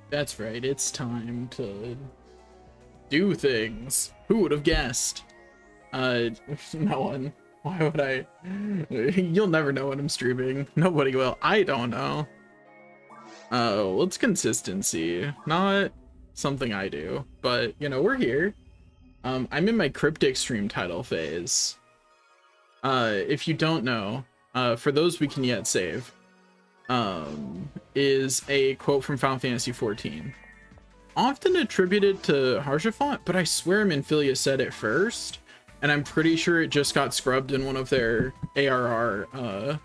That's right, it's time to do things. Who would have guessed? Uh, no one. Why would I? You'll never know when I'm streaming. Nobody will. I don't know. What's consistency? Not something I do, but you know, we're here. I'm in my cryptic stream title phase. If you don't know, for those we can yet save, is a quote from Final Fantasy XIV. Often attributed to Haurchefant, but I swear Minfilia said it first, and I'm pretty sure it just got scrubbed in one of their ARR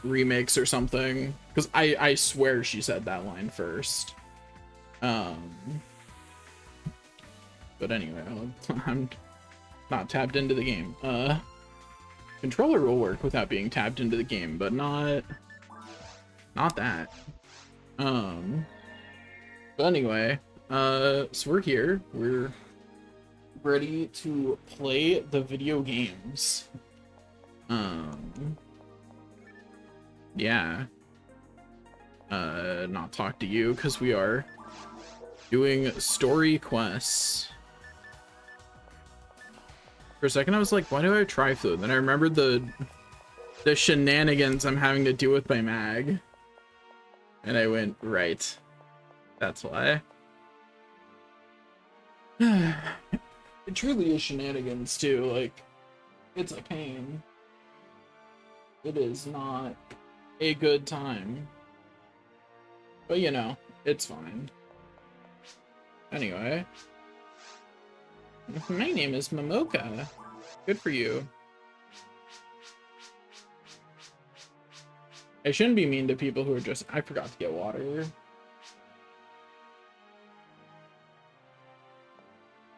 remakes or something, because I swear she said that line first. Um, but anyway, I'm not tapped into the game. Controller will work without being tapped into the game, but not that. But anyway, so we're here. We're ready to play the video games. Yeah. Not talk to you because we are doing story quests. For a second, I was like, why do I have Tri-Food? Then I remembered the shenanigans I'm having to do with my mag. And I went, right. That's why. It truly is shenanigans, too. Like, it's a pain. It is not a good time. But, you know, it's fine. Anyway. My name is Momoka. Good for you. I shouldn't be mean to people who are just... I forgot to get water.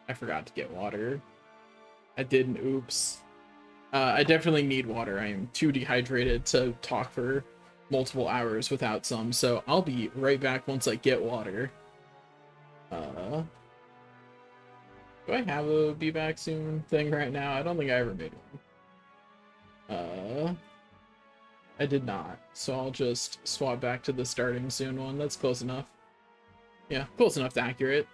I forgot to get water. I didn't. Oops. I definitely need water. I am too dehydrated to talk for multiple hours without some, so I'll be right back once I get water. Do I have a be back soon thing right now? I don't think I ever made one. I did not, so I'll just swap back to the starting soon one. That's close enough. Yeah, close enough to accurate.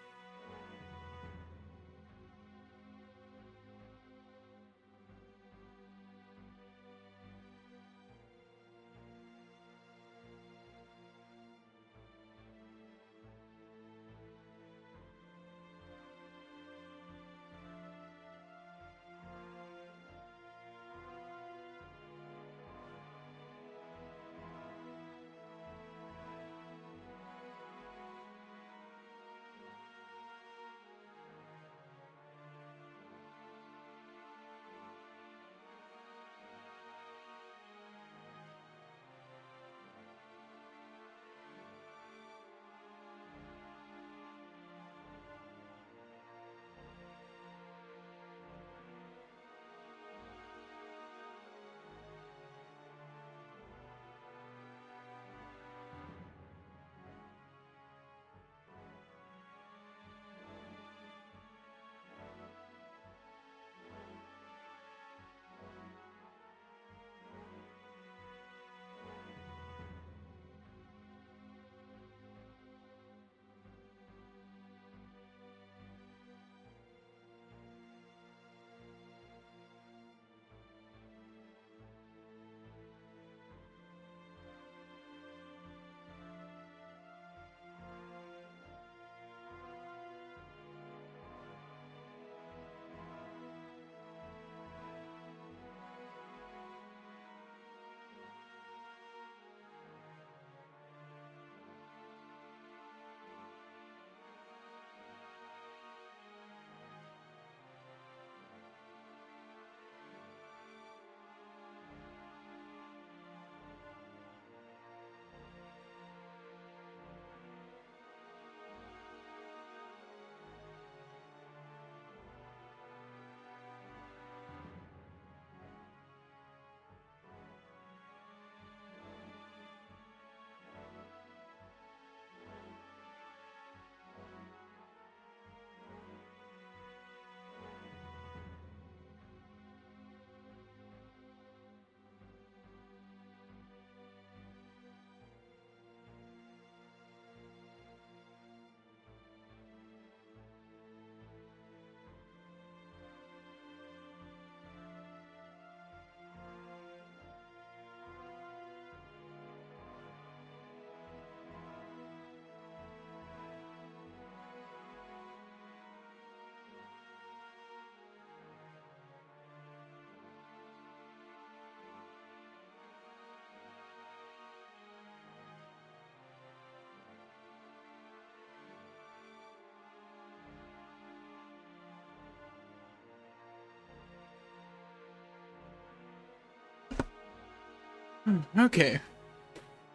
Okay,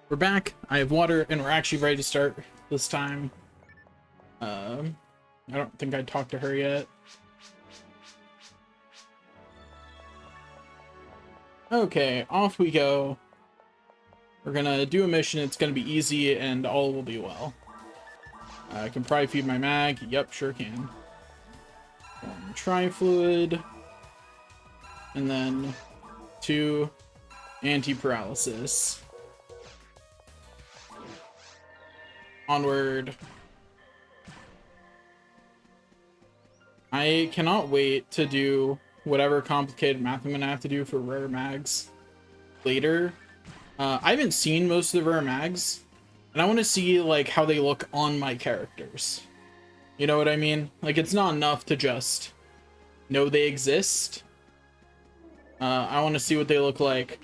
we're back. I have water, and we're actually ready to start this time. I don't think I talked to her yet. Okay, off we go. We're gonna do a mission. It's gonna be easy, and all will be well. I can probably feed my mag. Yep, sure can. Tri-fluid. And then 2 anti-paralysis. Onward. I cannot wait to do whatever complicated math I'm gonna have to do for rare mags later. I haven't seen most of the rare mags, and I want to see like how they look on my characters. You know what I mean? Like, it's not enough to just know they exist. I want to see what they look like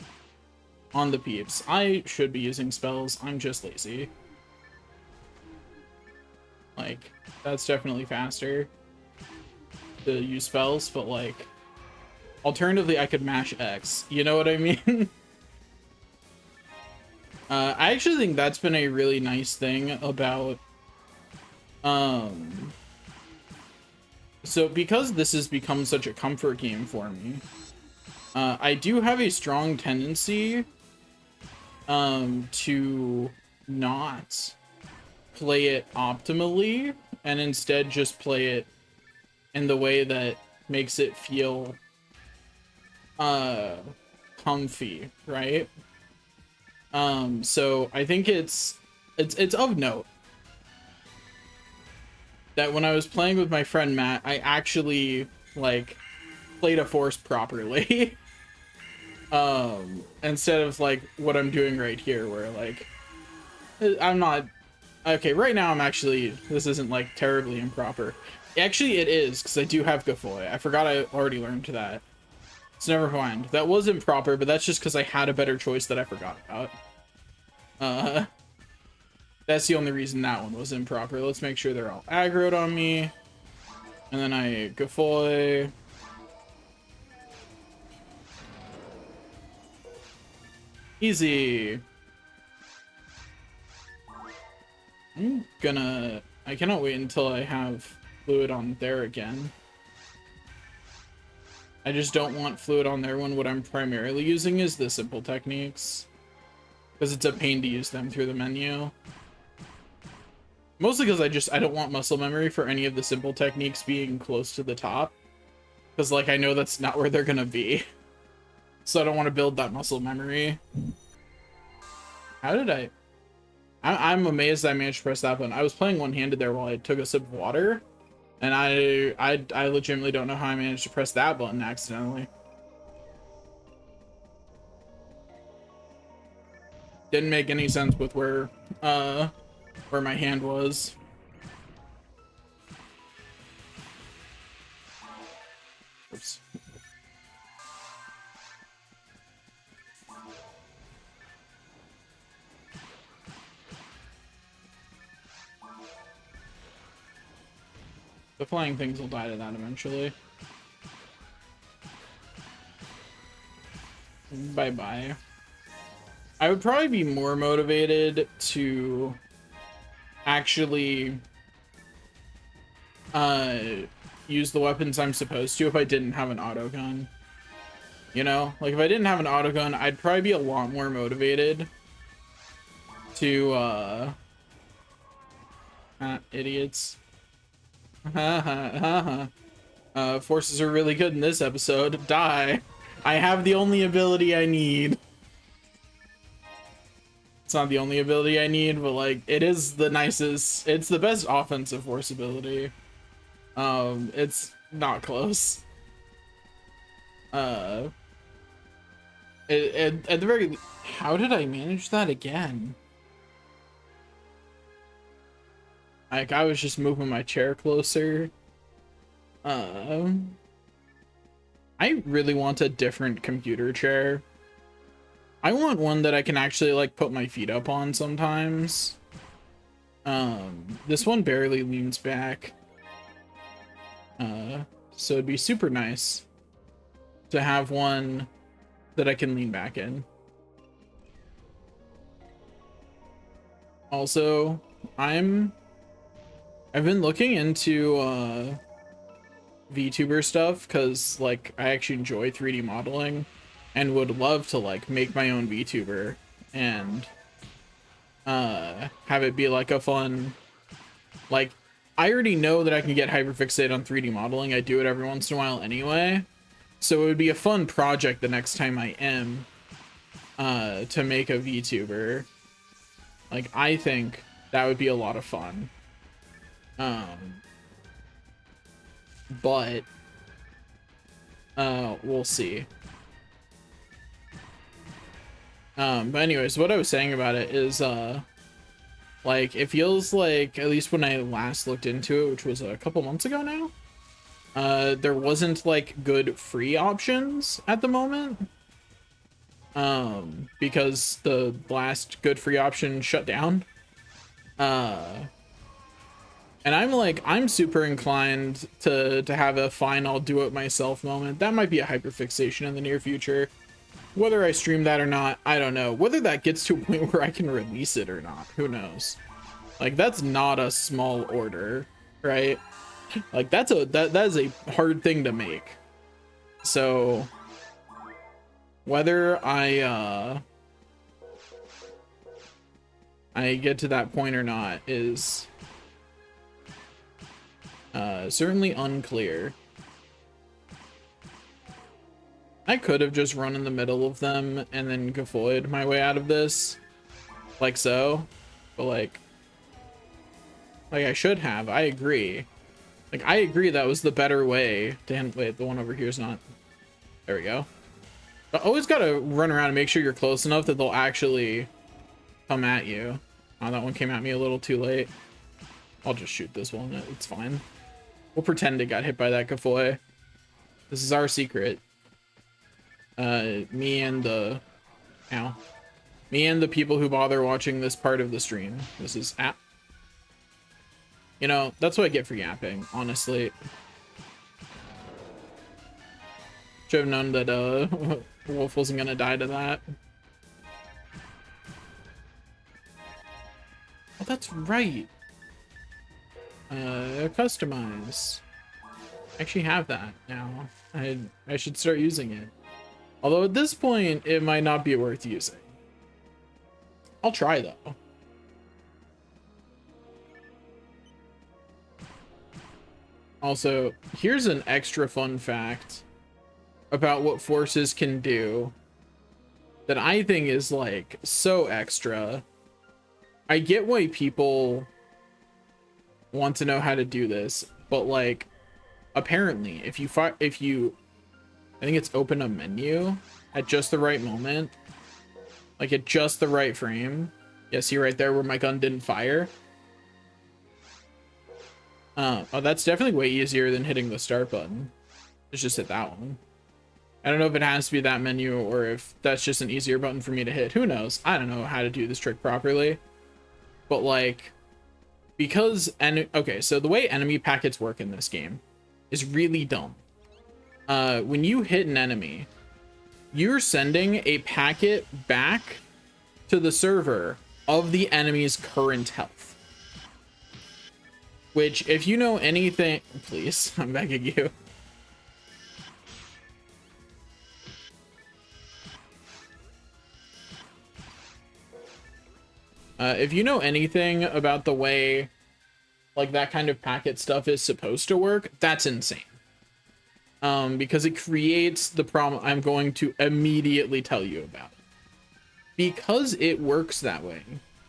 on the peeps. I should be using spells. I'm just lazy. Like, that's definitely faster to use spells, but like, alternatively, I could mash X. You know what I mean? I actually think that's been a really nice thing about, so because this has become such a comfort game for me, I do have a strong tendency, to not play it optimally, and instead just play it in the way that makes it feel, comfy, right? So I think it's of note that when I was playing with my friend Matt, I actually like played a force properly. Instead of like what I'm doing right here, where like I'm not okay. Right now I'm actually, this isn't like terribly improper. Actually it is, because I do have Gafoy. I forgot I already learned that. So never mind. That was improper, but that's just because I had a better choice that I forgot about. That's the only reason that one was improper. Let's make sure they're all aggroed on me. And then I Gafoy. Easy. I cannot wait until I have fluid on there again. I just don't want fluid on there when what I'm primarily using is the simple techniques, because it's a pain to use them through the menu. Mostly because I don't want muscle memory for any of the simple techniques being close to the top, because like I know that's not where they're gonna be. So I don't want to build that muscle memory. How did I'm amazed I managed to press that button. I was playing one-handed there while I took a sip of water, and I legitimately don't know how I managed to press that button accidentally. Didn't make any sense with where my hand was. Oops. The flying things will die to that eventually. Bye-bye. I would probably be more motivated to actually use the weapons I'm supposed to if I didn't have an autogun. You know? Like, if I didn't have an autogun, I'd probably be a lot more motivated to, idiots. Forces are really good in this episode. Die. I have the only ability I need. It's not the only ability I need, but like, it is the nicest. It's the best offensive force ability. It's not close. At the very, how did I manage that again? Like, I was just moving my chair closer. I really want a different computer chair. I want one that I can actually like put my feet up on sometimes. This one barely leans back. So it'd be super nice to have one that I can lean back in. Also, I've been looking into VTuber stuff because like I actually enjoy 3D modeling and would love to like make my own VTuber and have it be like a fun, like, I already know that I can get hyperfixated on 3D modeling. I do it every once in a while anyway, so it would be a fun project the next time I am to make a VTuber. Like, I think that would be a lot of fun. But we'll see. But anyways, what I was saying about it is like, it feels like, at least when I last looked into it, which was a couple months ago now, there wasn't like good free options at the moment, because the last good free option shut down. And I'm super inclined to have a fine, I'll do it myself moment. That might be a hyperfixation in the near future. Whether I stream that or not, I don't know. Whether that gets to a point where I can release it or not, who knows? Like, that's not a small order, right? Like, that is a hard thing to make. So whether I get to that point or not is certainly unclear. I could have just run in the middle of them and then Gafoid my way out of this, like so, but like I should have. I agree. Like, I agree that was the better way to handle. Wait, the one over here is not. There we go. But always gotta run around and make sure you're close enough that they'll actually come at you. Oh, that one came at me a little too late. I'll just shoot this one. It's fine. We'll pretend it got hit by that Gafoy. This is our secret. Me and the people who bother watching this part of the stream. This is you know, that's what I get for yapping, honestly. Should have known that Wolf wasn't gonna die to that. Oh, that's right. Customize. I actually have that now. I should start using it. Although at this point, it might not be worth using. I'll try though. Also, here's an extra fun fact about what forces can do that I think is like so extra. I get why people want to know how to do this, but like, apparently if you I think it's open a menu at just the right moment, like at just the right frame. Yeah, see right there where my gun didn't fire. Oh, that's definitely way easier than hitting the start button. Let's just hit that one. I don't know if it has to be that menu or if that's just an easier button for me to hit. Who knows? I don't know how to do this trick properly. But like, because okay, so the way enemy packets work in this game is really dumb. When you hit an enemy, you're sending a packet back to the server of the enemy's current health. Which, if you know anything, please, I'm begging you. If you know anything about the way like that kind of packet stuff is supposed to work, that's insane. Because it creates the problem I'm going to immediately tell you about. Because it works that way,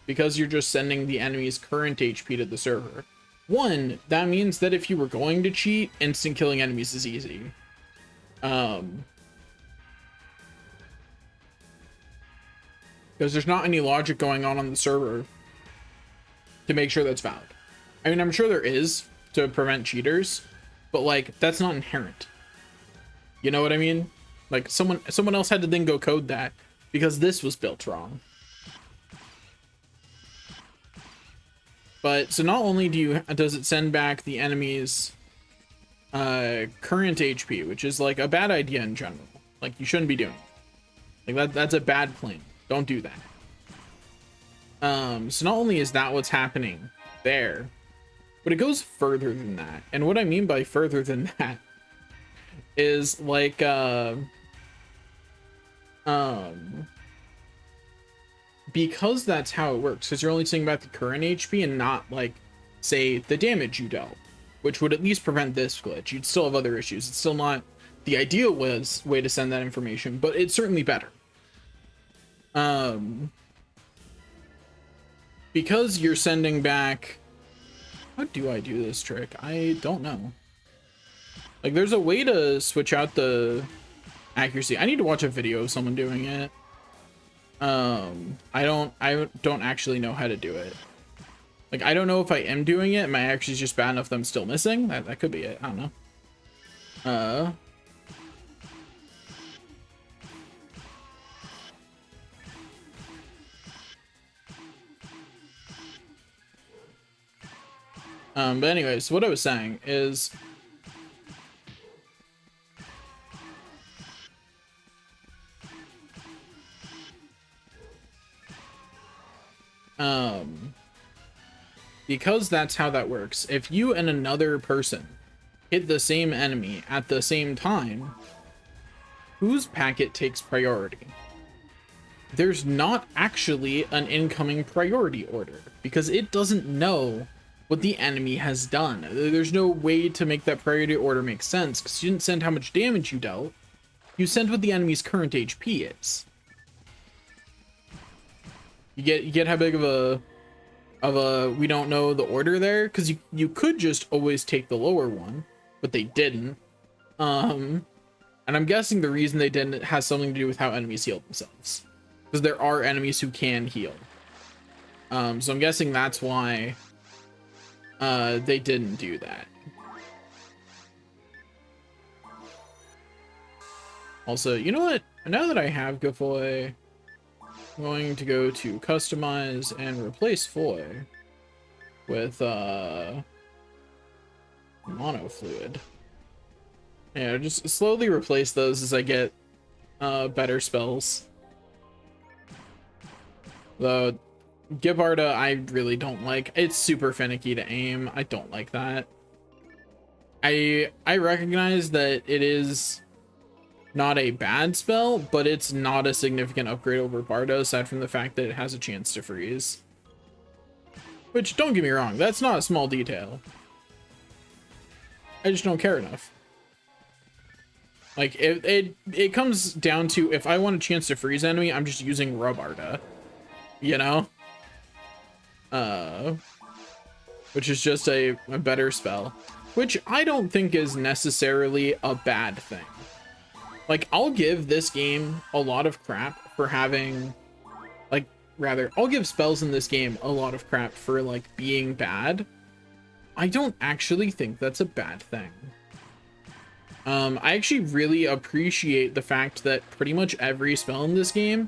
because you're just sending the enemy's current HP to the server. One, that means that if you were going to cheat, instant killing enemies is easy. Because there's not any logic going on the server to make sure that's valid. I mean, I'm sure there is to prevent cheaters, but like, that's not inherent. You know what I mean? Like, someone else had to then go code that because this was built wrong. But so not only does it send back the enemy's current HP, which is like a bad idea in general. Like, you shouldn't be doing it. Like, that's a bad plan. Don't do that. So not only is that what's happening there, but it goes further than that. And what I mean by further than that is like because that's how it works, because you're only thinking about the current HP and not like, say, the damage you dealt, which would at least prevent this glitch. You'd still have other issues. It's still not the ideal way to send that information, but it's certainly better. Because you're sending back, how do I do this trick? I don't know. Like, there's a way to switch out the accuracy. I need to watch a video of someone doing it. I don't actually know how to do it. Like, I don't know if I am doing it. My accuracy is just bad enough that I'm still missing. That could be it. I don't know. But anyways, what I was saying is, because that's how that works. If you and another person hit the same enemy at the same time, whose packet takes priority? There's not actually an incoming priority order because it doesn't know what the enemy has done. There's no way to make that priority order make sense because you didn't send how much damage you dealt. You send what the enemy's current HP is. You get how big of a we don't know the order there, because you could just always take the lower one, but they didn't. And I'm guessing the reason they didn't has something to do with how enemies heal themselves, because there are enemies who can heal. So I'm guessing that's why they didn't do that. Also, you know what? Now that I have Giveaway, I'm going to go to customize and replace Foy with monofluid. Yeah, just slowly replace those as I get better spells. Though Gibarda I really don't like. It's super finicky to aim. I don't like that. I recognize that it is not a bad spell, but it's not a significant upgrade over Bardo, aside from the fact that it has a chance to freeze. Which, don't get me wrong, that's not a small detail. I just don't care enough. Like, it comes down to, if I want a chance to freeze enemy, I'm just using Rabarda. You know? Which is just a better spell. Which I don't think is necessarily a bad thing. Like, I'll give this game a lot of crap for having, like, rather, I'll give spells in this game a lot of crap for, like, being bad. I don't actually think that's a bad thing. I actually really appreciate the fact that pretty much every spell in this game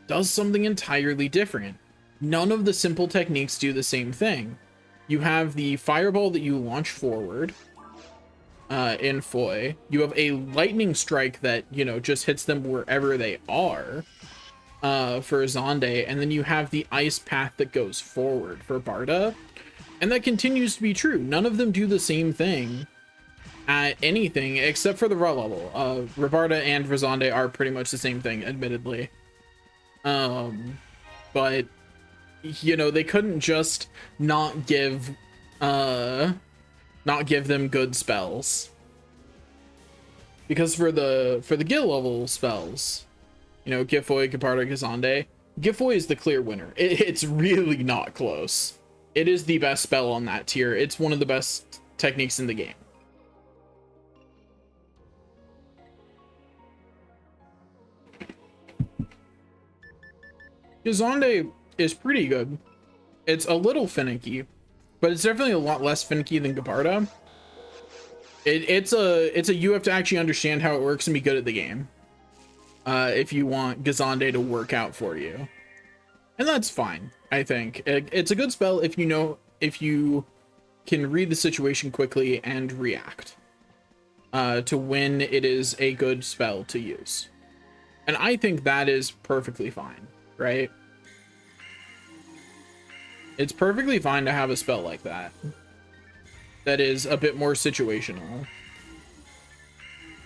does something entirely different. None of the simple techniques do the same thing. You have the fireball that you launch forward, in Foy. You have a lightning strike that, you know, just hits them wherever they are, for Xande, and then you have the ice path that goes forward for Barda, and that continues to be true. None of them do the same thing at anything except for the raw level. Rabarda and Xande are pretty much the same thing, admittedly. But, you know, they couldn't just not give them good spells, because for the Gil level spells, you know, Giveaway, Gibarda, Xande, Giveaway is the clear winner. It's really not close. It is the best spell on that tier. It's one of the best techniques in the game. Xande is pretty good. It's a little finicky, but it's definitely a lot less finicky than Gibarda. It's a you have to actually understand how it works and be good at the game, if you want Xande to work out for you, and that's fine. I think it's a good spell if you can read the situation quickly and react to when it is a good spell to use, and I think that is perfectly fine, right? It's perfectly fine to have a spell like that. That is a bit more situational.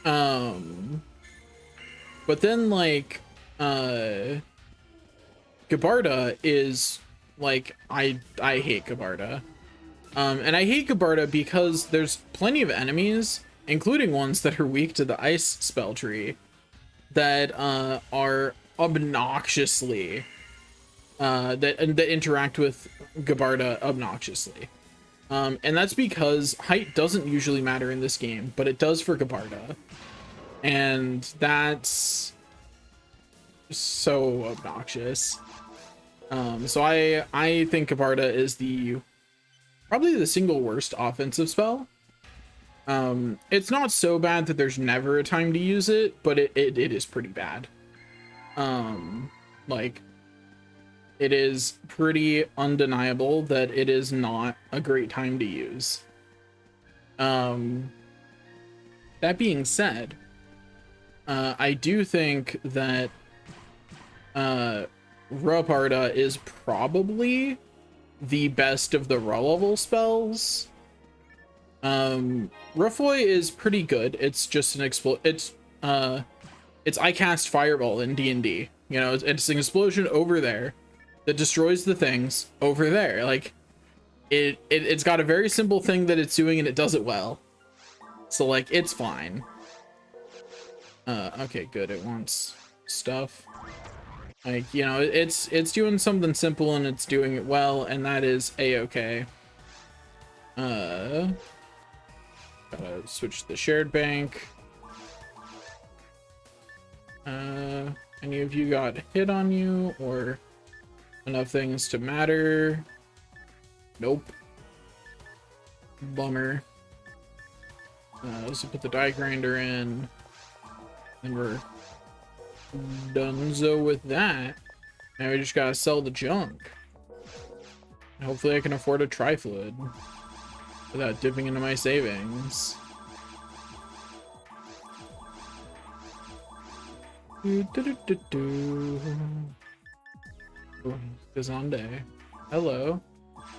But then like, Gabarda is like, I hate Gabarda. And I hate Gabarda because there's plenty of enemies, including ones that are weak to the ice spell tree, that are obnoxiously that interact with Gabarda obnoxiously. And that's because height doesn't usually matter in this game, but it does for Gabarda. And that's so obnoxious. So I think Gabarda is probably the single worst offensive spell. It's not so bad that there's never a time to use it, but it is pretty bad. Like, it is pretty undeniable that it is not a great time to use. That being said, I do think that Rabarda is probably the best of the raw level spells. Rufoy is pretty good. It's just an it's I cast Fireball in D&D. You know, it's an explosion over there that destroys the things over there. Like, it's got a very simple thing that it's doing, and it does it well. So like, it's fine. Okay, good. It wants stuff. Like, you know, it's doing something simple and it's doing it well, and that is a-okay. Gotta switch to the shared bank. Any of you got hit on you or enough things to matter? Nope. Bummer. Let's put the die grinder in, and we're donezo with that. Now we just gotta sell the junk. Hopefully I can afford a Tri-Fluid without dipping into my savings. Gazande. Hello.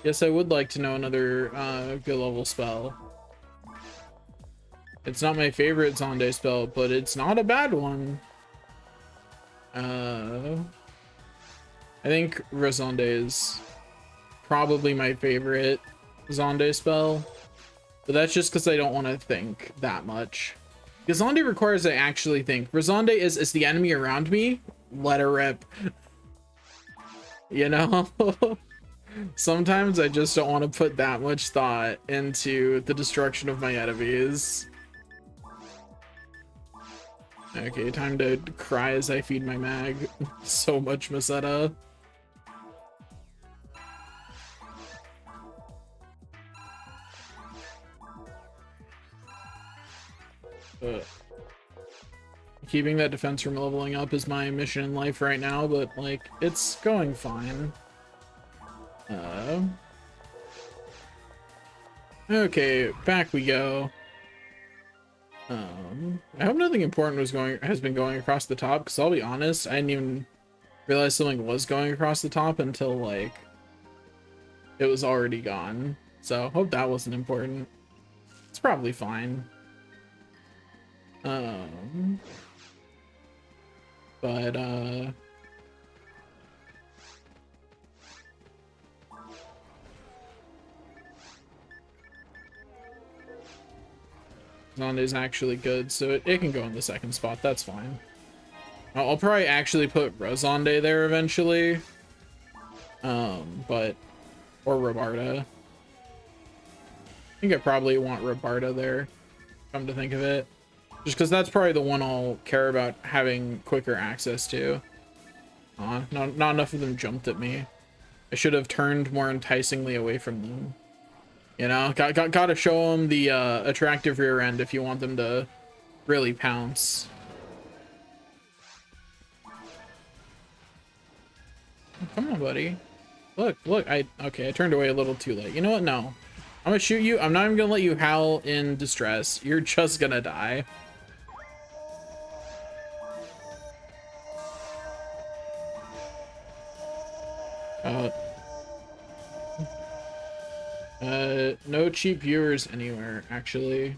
Yes, I would like to know another good level spell. It's not my favorite Zonde spell, but it's not a bad one. I think Razonde is probably my favorite Zonde spell, but that's just because I don't want to think that much. Gazonde requires I actually think. Razonde is the enemy around me, let her rip. You know? Sometimes I just don't want to put that much thought into the destruction of my enemies. Okay, time to cry as I feed my mag. So much Meseta. Keeping that defense from leveling up is my mission in life right now, but like, it's going fine. Okay, back we go. I hope nothing important has been going across the top, because I'll be honest, I didn't even realize something was going across the top until like it was already gone. So hope that wasn't important. It's probably fine. Zonde is actually good, so it can go in the second spot. That's fine. I'll probably actually put Razonde there eventually. Or Rabarda. I think I probably want Rabarda there, come to think of it. Just because that's probably the one I'll care about having quicker access to. Not enough of them jumped at me. I should have turned more enticingly away from them. You know, gotta show them the attractive rear end if you want them to really pounce. Come on, buddy. Look, okay, I turned away a little too late. You know what? No. I'm gonna shoot you. I'm not even gonna let you howl in distress. You're just gonna die. No cheap viewers anywhere, actually.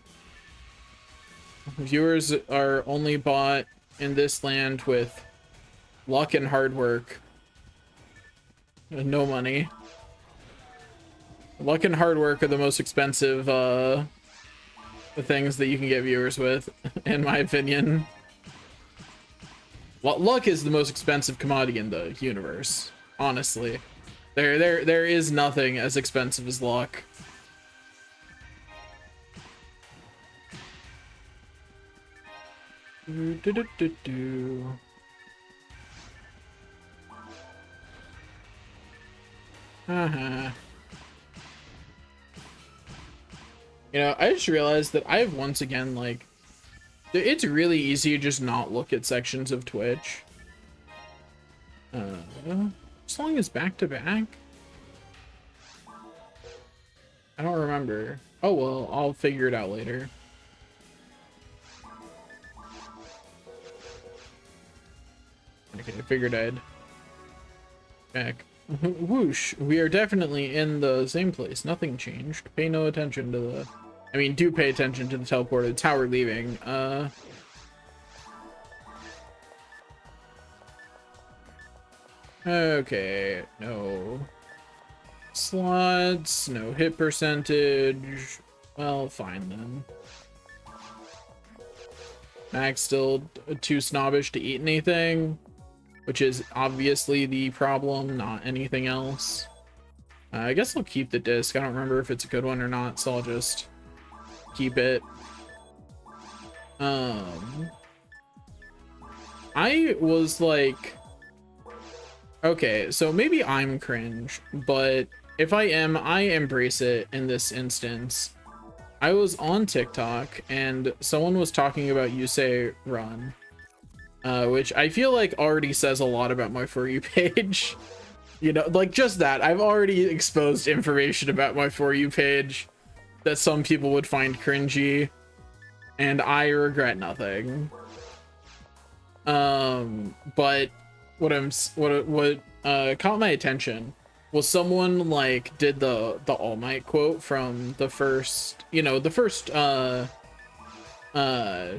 Viewers are only bought in this land with luck and hard work. No money. Luck and hard work are the most expensive the things that you can get viewers with, in my opinion. Luck is the most expensive commodity in the universe, honestly. There is nothing as expensive as luck. You know, I just realized that I have once again, like, it's really easy to just not look at sections of Twitch. As long as back to back? I don't remember. Oh well, I'll figure it out later. Okay, I figured I'd check. Whoosh, we are definitely in the same place. Nothing changed. Pay no attention to the... I mean, do pay attention to the teleporter. That's how we're leaving. Okay, no slots, no hit percentage. Well, fine then. Max still too snobbish to eat anything, which is obviously the problem, not anything else. I guess I'll keep the disc. I don't remember if it's a good one or not, so I'll just keep it. I was like, okay, so maybe I'm cringe, but if I am, I embrace it in this instance. I was on TikTok and someone was talking about You Say Run, which I feel like already says a lot about my For You page. You know, like just that. I've already exposed information about my For You page that some people would find cringy, and I regret nothing. But what caught my attention was someone like did the All Might quote from the first, you know, the first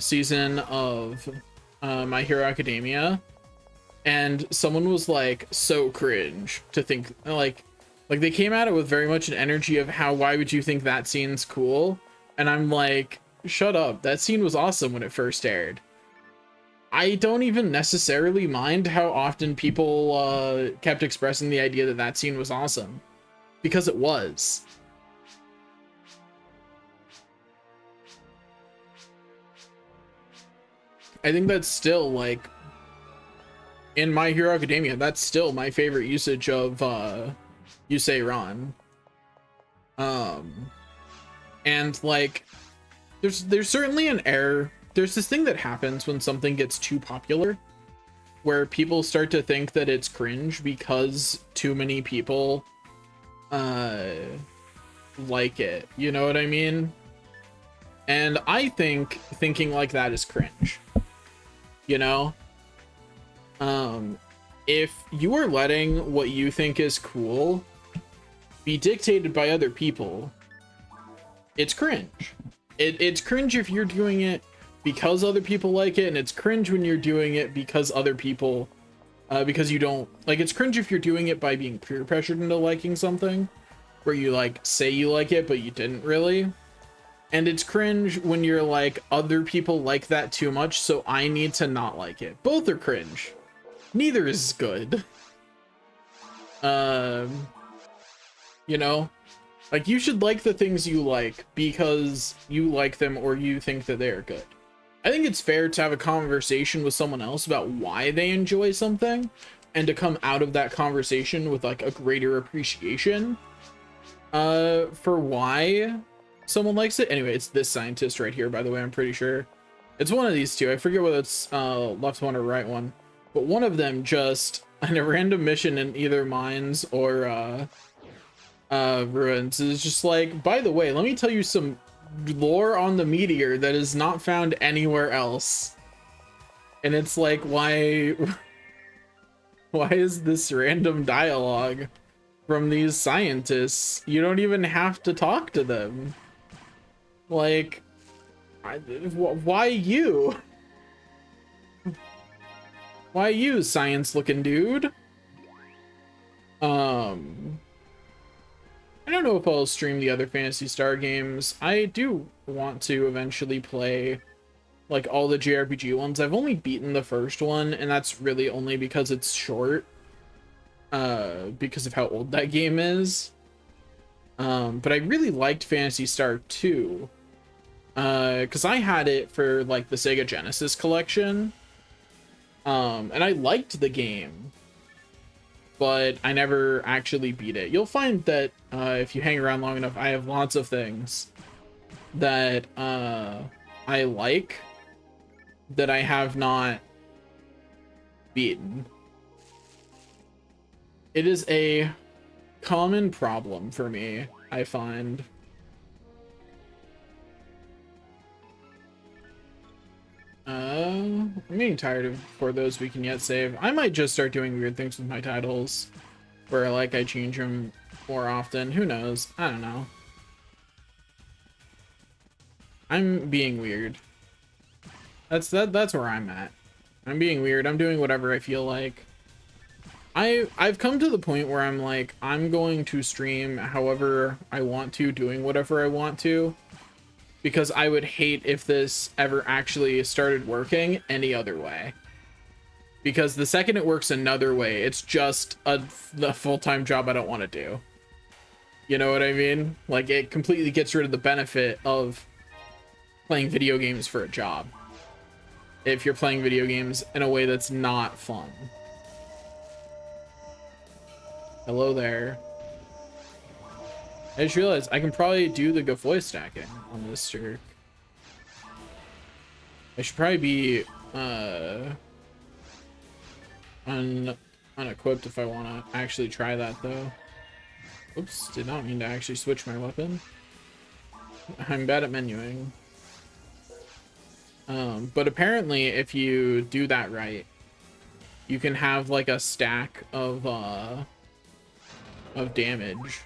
season of My Hero Academia, and someone was like, so cringe to think like they came at it with very much an energy of how, why would you think that scene's cool? And I'm like, shut up, that scene was awesome when it first aired. I don't even necessarily mind how often people kept expressing the idea that that scene was awesome, because it was. I think that's still, like, in My Hero Academia, that's still my favorite usage of You Say Run. And like, there's certainly an error. There's this thing that happens when something gets too popular, where people start to think that it's cringe because too many people like it. You know what I mean? And I think thinking like that is cringe. You know? If you are letting what you think is cool be dictated by other people, it's cringe. It's cringe if you're doing it because other people like it, and it's cringe when you're doing it because other people because you don't like. It's cringe if you're doing it by being peer pressured into liking something, where you like say you like it but you didn't really. And it's cringe when you're like, other people like that too much, so I need to not like it. Both are cringe. Neither is good. You know, like, you should like the things you like because you like them or you think that they're good. I think it's fair to have a conversation with someone else about why they enjoy something, and to come out of that conversation with like a greater appreciation for why someone likes it. Anyway, it's this scientist right here, by the way. I'm pretty sure it's one of these two. I forget whether it's left one or right one, but one of them just on a random mission in either mines or ruins is just like, by the way, let me tell you some lore on the meteor that is not found anywhere else. And it's like, why is this random dialogue from these scientists. You don't even have to talk to them. Like, why you? Why you, science-looking dude? I don't know if I'll stream the other Phantasy Star games. I do want to eventually play like all the JRPG ones. I've only beaten the first one, and that's really only because it's short. Because of how old that game is. But I really liked Phantasy Star 2. Because I had it for like the Sega Genesis collection. And I liked the game, but I never actually beat it. You'll find that if you hang around long enough, I have lots of things that I like that I have not beaten. It is a common problem for me, I find. I'm getting tired of For Those We Can Yet Save. I might just start doing weird things with my titles, where like I change them more often. Who knows? I don't know. I'm being weird. That's where I'm at. I'm being weird. I'm doing whatever I feel like. I've come to the point where I'm like, I'm going to stream however I want to, doing whatever I want to. Because I would hate if this ever actually started working any other way. Because the second it works another way, it's just the full-time job I don't want to do. You know what I mean? Like, it completely gets rid of the benefit of playing video games for a job. If you're playing video games in a way that's not fun. Hello there. I just realized I can probably do the Gafoy stacking on this jerk. I should probably be unequipped if I want to actually try that though. Oops, did not mean to actually switch my weapon. I'm bad at menuing. But apparently if you do that right, you can have like a stack of damage.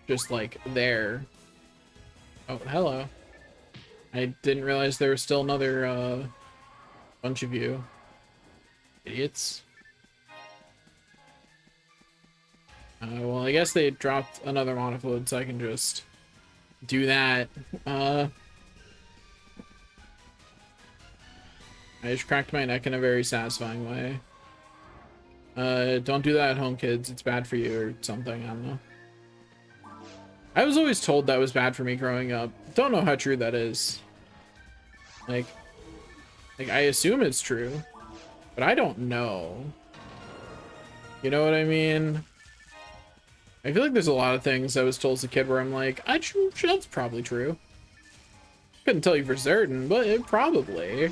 Just like there. Oh, hello. I didn't realize there was still another bunch of you. Idiots. Well, I guess they dropped another monofluid, so I can just do that. I just cracked my neck in a very satisfying way. Don't do that at home, kids. It's bad for you or something. I don't know. I was always told that was bad for me growing up. Don't know how true that is. Like I assume it's true, but I don't know. You know what I mean? I feel like there's a lot of things I was told as a kid where I'm like, that's probably true. Couldn't tell you for certain, but it probably.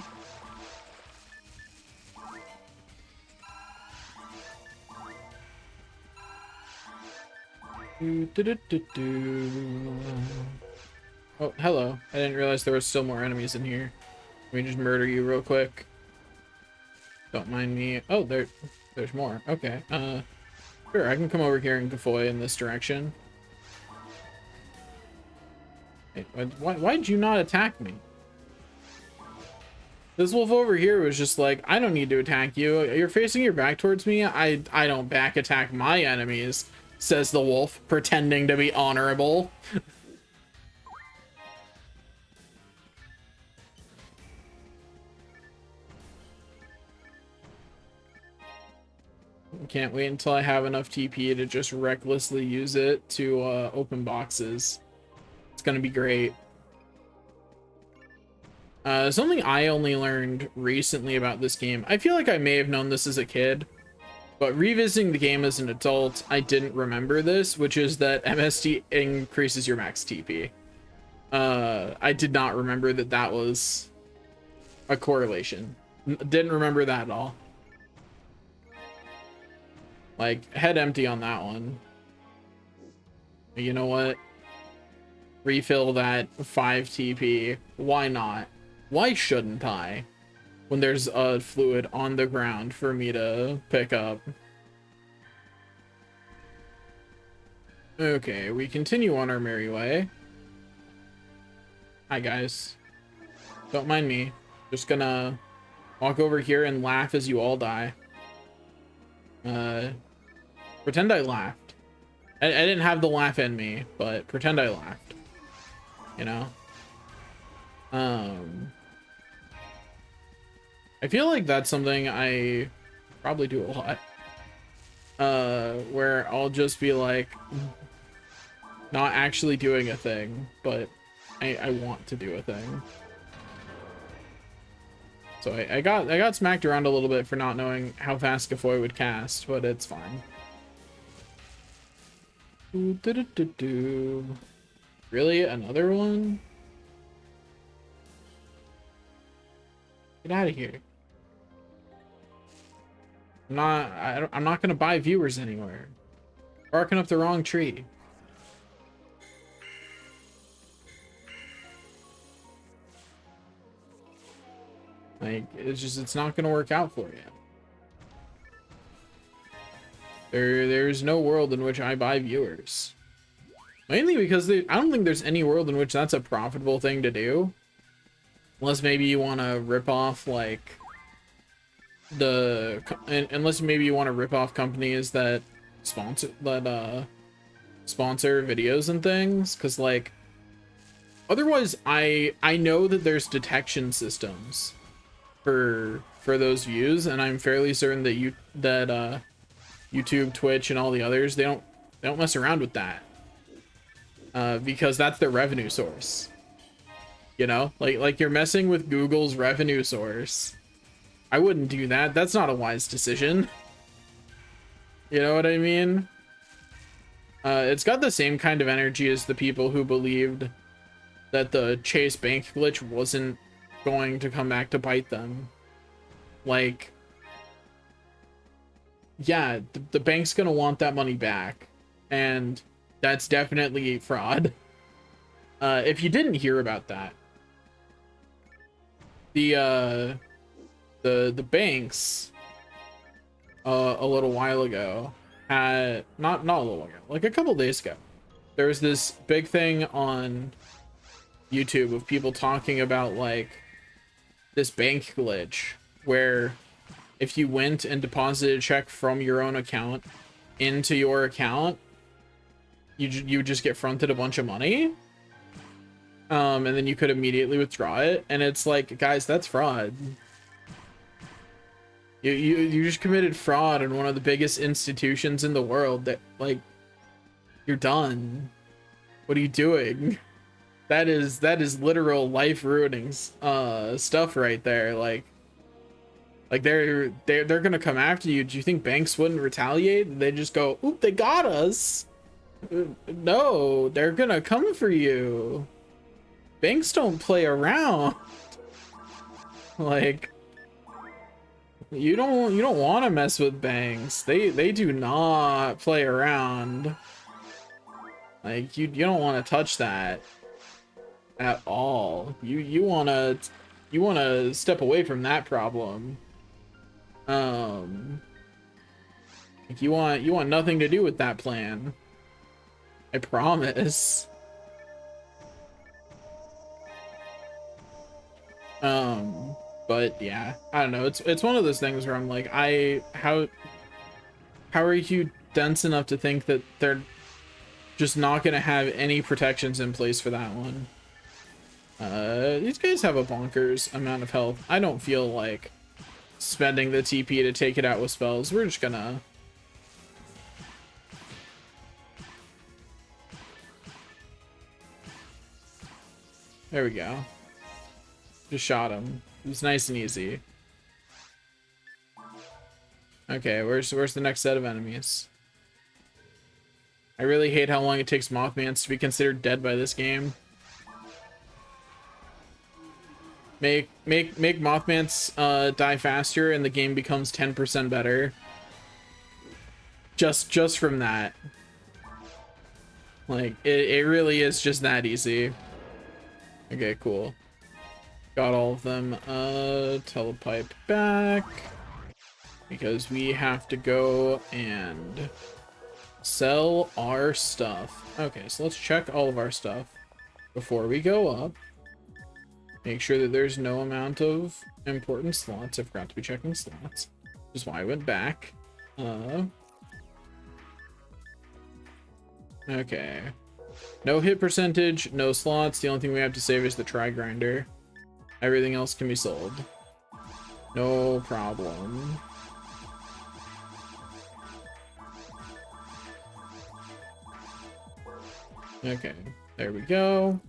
Oh, hello. I didn't realize there was still more enemies in here. Let me just murder you real quick. Don't mind me. Oh, there's more. Okay. Sure, I can come over here and Gafoy in this direction. Hey, why'd you not attack me? This wolf over here was just like, I don't need to attack you. You're facing your back towards me. I don't back attack my enemies, says the wolf, pretending to be honorable. Can't wait until I have enough TP to just recklessly use it to open boxes. It's gonna be great. Something I only learned recently about this game. I feel like I may have known this as a kid, but revisiting the game as an adult, I didn't remember this, which is that MST increases your max TP. I did not remember that that was a correlation. Didn't remember that at all. Like, head empty on that one. You know what? Refill that 5 TP. Why not? Why shouldn't I? When there's a fluid on the ground for me to pick up. Okay, we continue on our merry way. Hi guys. Don't mind me. Just gonna walk over here and laugh as you all die. Pretend I laughed. I didn't have the laugh in me, but pretend I laughed. You know? I feel like that's something I probably do a lot. Where I'll just be like, not actually doing a thing, but I want to do a thing. So I got smacked around a little bit for not knowing how fast Gafoy would cast, but it's fine. Really? Another one? Get out of here. I'm not gonna buy viewers anywhere. Barking up the wrong tree. Like, it's not gonna work out for you. There's no world in which I buy viewers. Mainly because I don't think there's any world in which that's a profitable thing to do. Unless maybe you want to rip off, like, unless maybe you want to rip off companies that sponsor videos and things, because, like, otherwise I know that there's detection systems for those views, and I'm fairly certain that YouTube, Twitch, and all the others, they don't mess around with that, because that's their revenue source. You know, like you're messing with Google's revenue source. I wouldn't do that. That's not a wise decision. You know what I mean? It's got the same kind of energy as the people who believed that the Chase Bank glitch wasn't going to come back to bite them. Like, yeah, the bank's gonna want that money back, and that's definitely fraud. If you didn't hear about that, the banks a little while ago had not a little ago, like a couple days ago, there was this big thing on YouTube of people talking about, like, this bank glitch where if you went and deposited a check from your own account into your account, you just get fronted a bunch of money, and then you could immediately withdraw it. And it's like, guys, that's fraud. You just committed fraud in one of the biggest institutions in the world. That, like, you're done. What are you doing? That is literal life ruining stuff right there. Like they're gonna come after you. Do you think banks wouldn't retaliate? They just go, oop, they got us. No, they're gonna come for you. Banks don't play around. Like, you don't want to mess with banks. They do not play around. Like, you don't want to touch that at all. You want to step away from that problem. Like, you want nothing to do with that plan. I promise. But yeah, I don't know. It's one of those things where I'm like, how are you dense enough to think that they're just not gonna have any protections in place for that one? These guys have a bonkers amount of health. I don't feel like spending the TP to take it out with spells. We're just gonna... There we go. Just shot him. It was nice and easy. Okay, where's the next set of enemies? I really hate how long it takes Mothmans to be considered dead by this game. Make Mothmans die faster and the game becomes 10% better. Just from that. Like, it really is just that easy. Okay, cool. Got all of them. Telepipe back, because we have to go and Sell our stuff. Okay, so let's check all of our stuff before we go up. Make sure that there's no amount of important slots. I forgot to be checking slots. Which is why I went back. Okay. No hit percentage, no slots. The only thing we have to save is the try grinder. Everything else can be sold. No problem. Okay, there we go.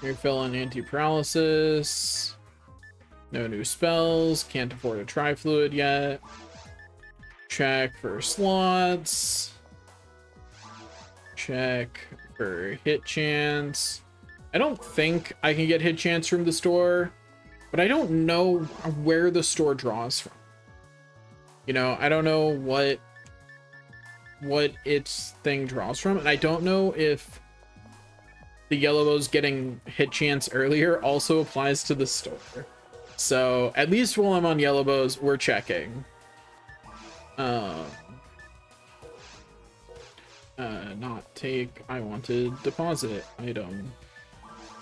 Refill on anti-paralysis. No new spells. Can't afford a tri-fluid yet. Check for slots. Check for hit chance. I don't think I can get hit chance from the store, but I don't know where the store draws from. You know, I don't know what its thing draws from, and I don't know if the yellow bows getting hit chance earlier also applies to the store. So at least while I'm on yellow bows, we're checking. Not take. I wanted deposit item.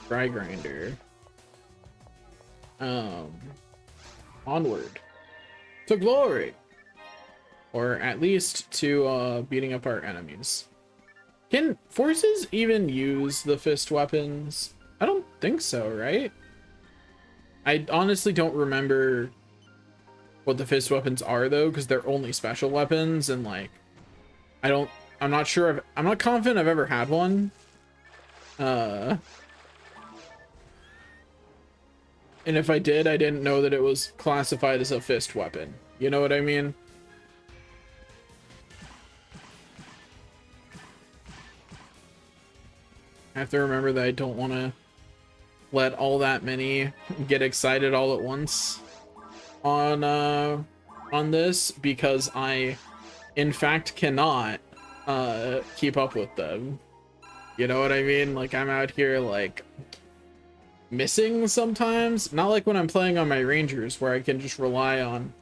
Dry grinder. Onward to glory, or at least to beating up our enemies. Can forces even use the fist weapons? I don't think so, right? I honestly don't remember what the fist weapons are though, because they're only special weapons, and like I'm not sure I'm not confident I've ever had one. And if I did, I didn't know that it was classified as a fist weapon. You know what I mean? I have to remember that I don't want to let all that many get excited all at once on this, because I in fact cannot keep up with them. You know what I mean? Like, I'm out here like missing sometimes. Not like when I'm playing on my rangers where I can just rely on,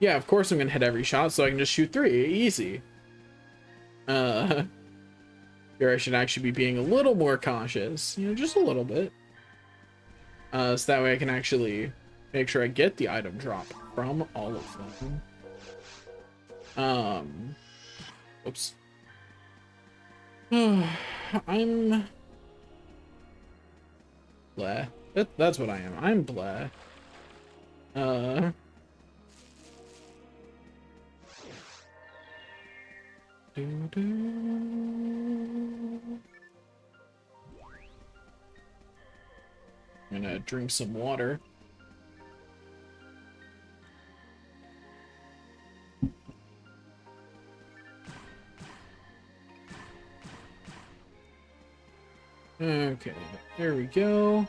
yeah, of course I'm gonna hit every shot, so I can just shoot 3 easy. Here I should actually be being a little more cautious, you know, just a little bit, so that way I can actually make sure I get the item drop from all of them. Oops. I'm blah. That's what I am. I'm blah. I'm gonna drink some water. Okay, there we go.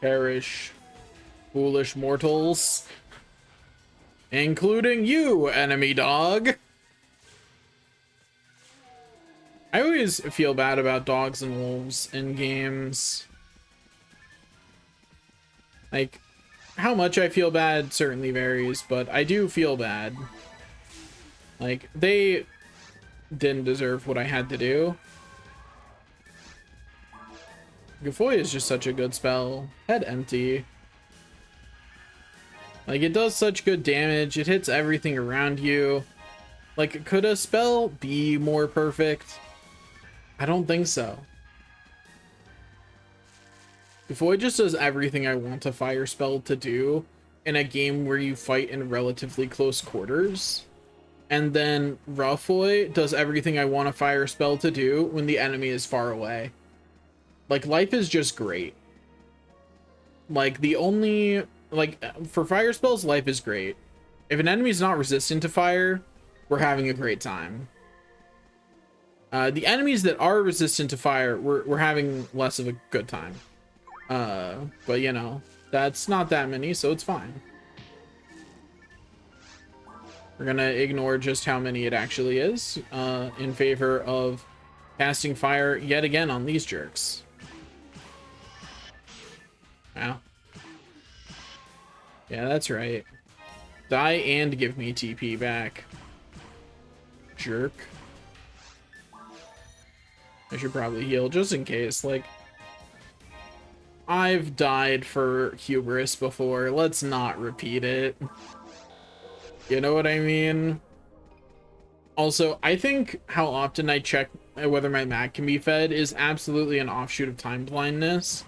Perish, foolish mortals. Including you, enemy dog. I always feel bad about dogs and wolves in games. Like, how much I feel bad certainly varies, but I do feel bad. Like, they didn't deserve what I had to do. Gufoy is just such a good spell. Head empty. Like, it does such good damage. It hits everything around you. Like, could a spell be more perfect? I don't think so. Gufoy just does everything I want a fire spell to do in a game where you fight in relatively close quarters. And then Ruffoy does everything I want a fire spell to do when the enemy is far away. Like, life is just great. Like, the only... Like, for fire spells, life is great. If an enemy is not resistant to fire, we're having a great time. The enemies that are resistant to fire, we're having less of a good time. But you know, that's not that many, so it's fine. We're gonna ignore just how many it actually is, in favor of casting fire yet again on these jerks. Wow. Yeah, that's right. Die and give me TP back. Jerk. I should probably heal just in case. Like, I've died for hubris before. Let's not repeat it. You know what I mean? Also, I think how often I check whether my mag can be fed is absolutely an offshoot of time blindness.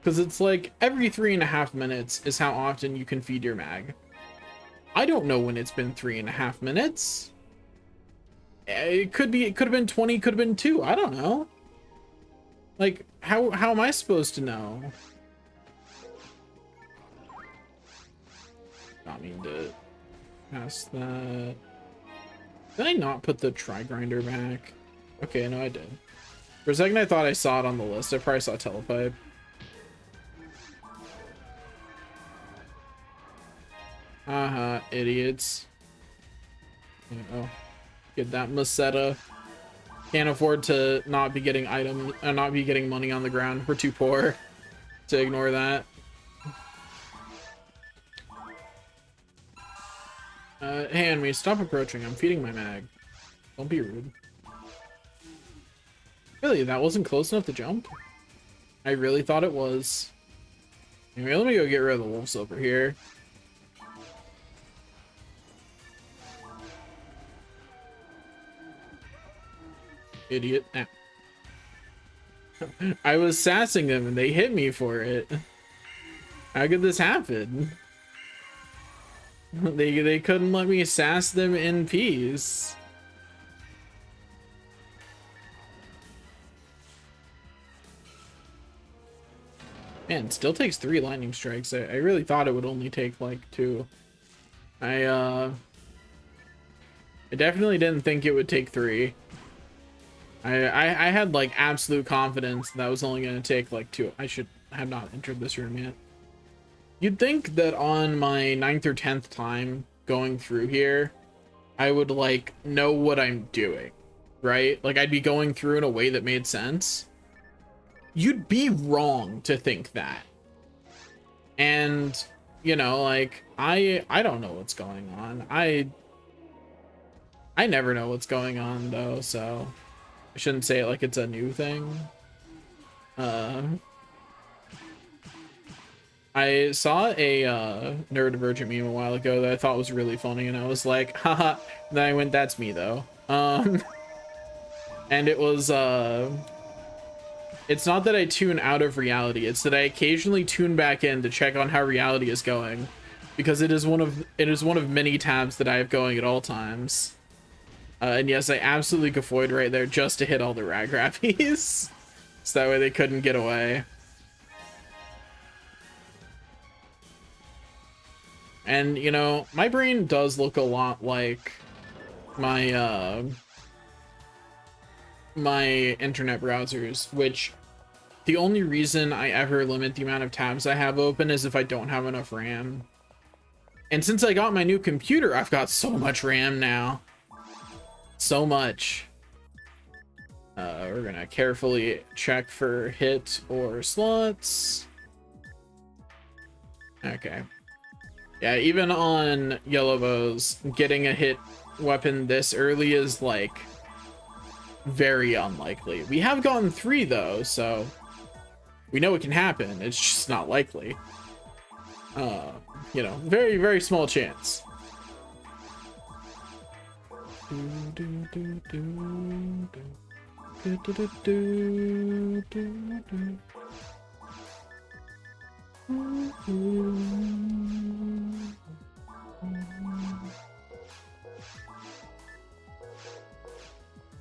Because it's like every 3.5 minutes is how often you can feed your mag. I don't know when it's been 3.5 minutes. It could have been 20, could have been 2. I don't know. Like, how am I supposed to know? Not mean to pass that. Did I not put the Tri-Grinder back? Okay, no, I did. For a second, I thought I saw it on the list. I probably saw Telepipe. Idiots. Oh, get that Masetta. Can't afford to not be getting not be getting money on the ground. We're too poor to ignore that. Hey, Enemy, stop approaching. I'm feeding my mag. Don't be rude. Really, that wasn't close enough to jump? I really thought it was. Anyway, let me go get rid of the wolves over here. Idiot. Ah. I was sassing them and they hit me for it. How could this happen? They couldn't let me sass them in peace. Man, it still takes 3 lightning strikes. I really thought it would only take like 2. I definitely didn't think it would take 3. I had like absolute confidence that was only going to take like 2. I should have not entered this room yet. You'd think that on my 9th or 10th time going through here, I would like know what I'm doing, right? Like I'd be going through in a way that made sense. You'd be wrong to think that. And, you know, like I don't know what's going on. I never know what's going on though, so I shouldn't say it like it's a new thing. I saw a neurodivergent meme a while ago that I thought was really funny, and I was like, haha. Then I went, that's me though. And it was it's not that I tune out of reality, it's that I occasionally tune back in to check on how reality is going, because it is one of many tabs that I have going at all times. And yes, I absolutely gufoid right there just to hit all the Ragrappies. So that way they couldn't get away. And, you know, my brain does look a lot like my, my internet browsers, which the only reason I ever limit the amount of tabs I have open is if I don't have enough RAM. And since I got my new computer, I've got so much RAM now. So much. We're gonna carefully check for hit or slots. Okay. Yeah, even on yellow bows, getting a hit weapon this early is like very unlikely. We have gotten 3 though, so we know it can happen. It's just not likely. You know, very, very small chance.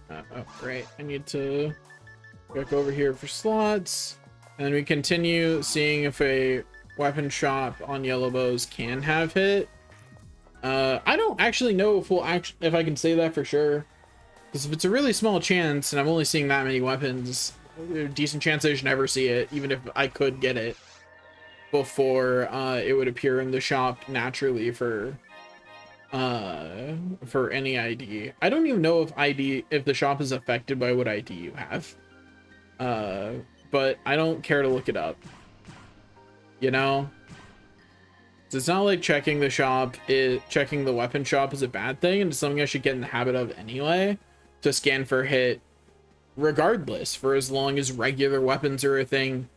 Oh, great. I need to back over here for slots. And then we continue seeing if a weapon shop on yellow bows can have hit. I don't actually know if I can say that for sure, because if it's a really small chance and I'm only seeing that many weapons, decent chance I should never see it, even if I could get it before it would appear in the shop naturally for any ID. I don't even know if the shop is affected by what ID you have. But I don't care to look it up. You know? It's not like checking the shop, checking the weapon shop is a bad thing, and it's something I should get in the habit of anyway, to scan for hit regardless, for as long as regular weapons are a thing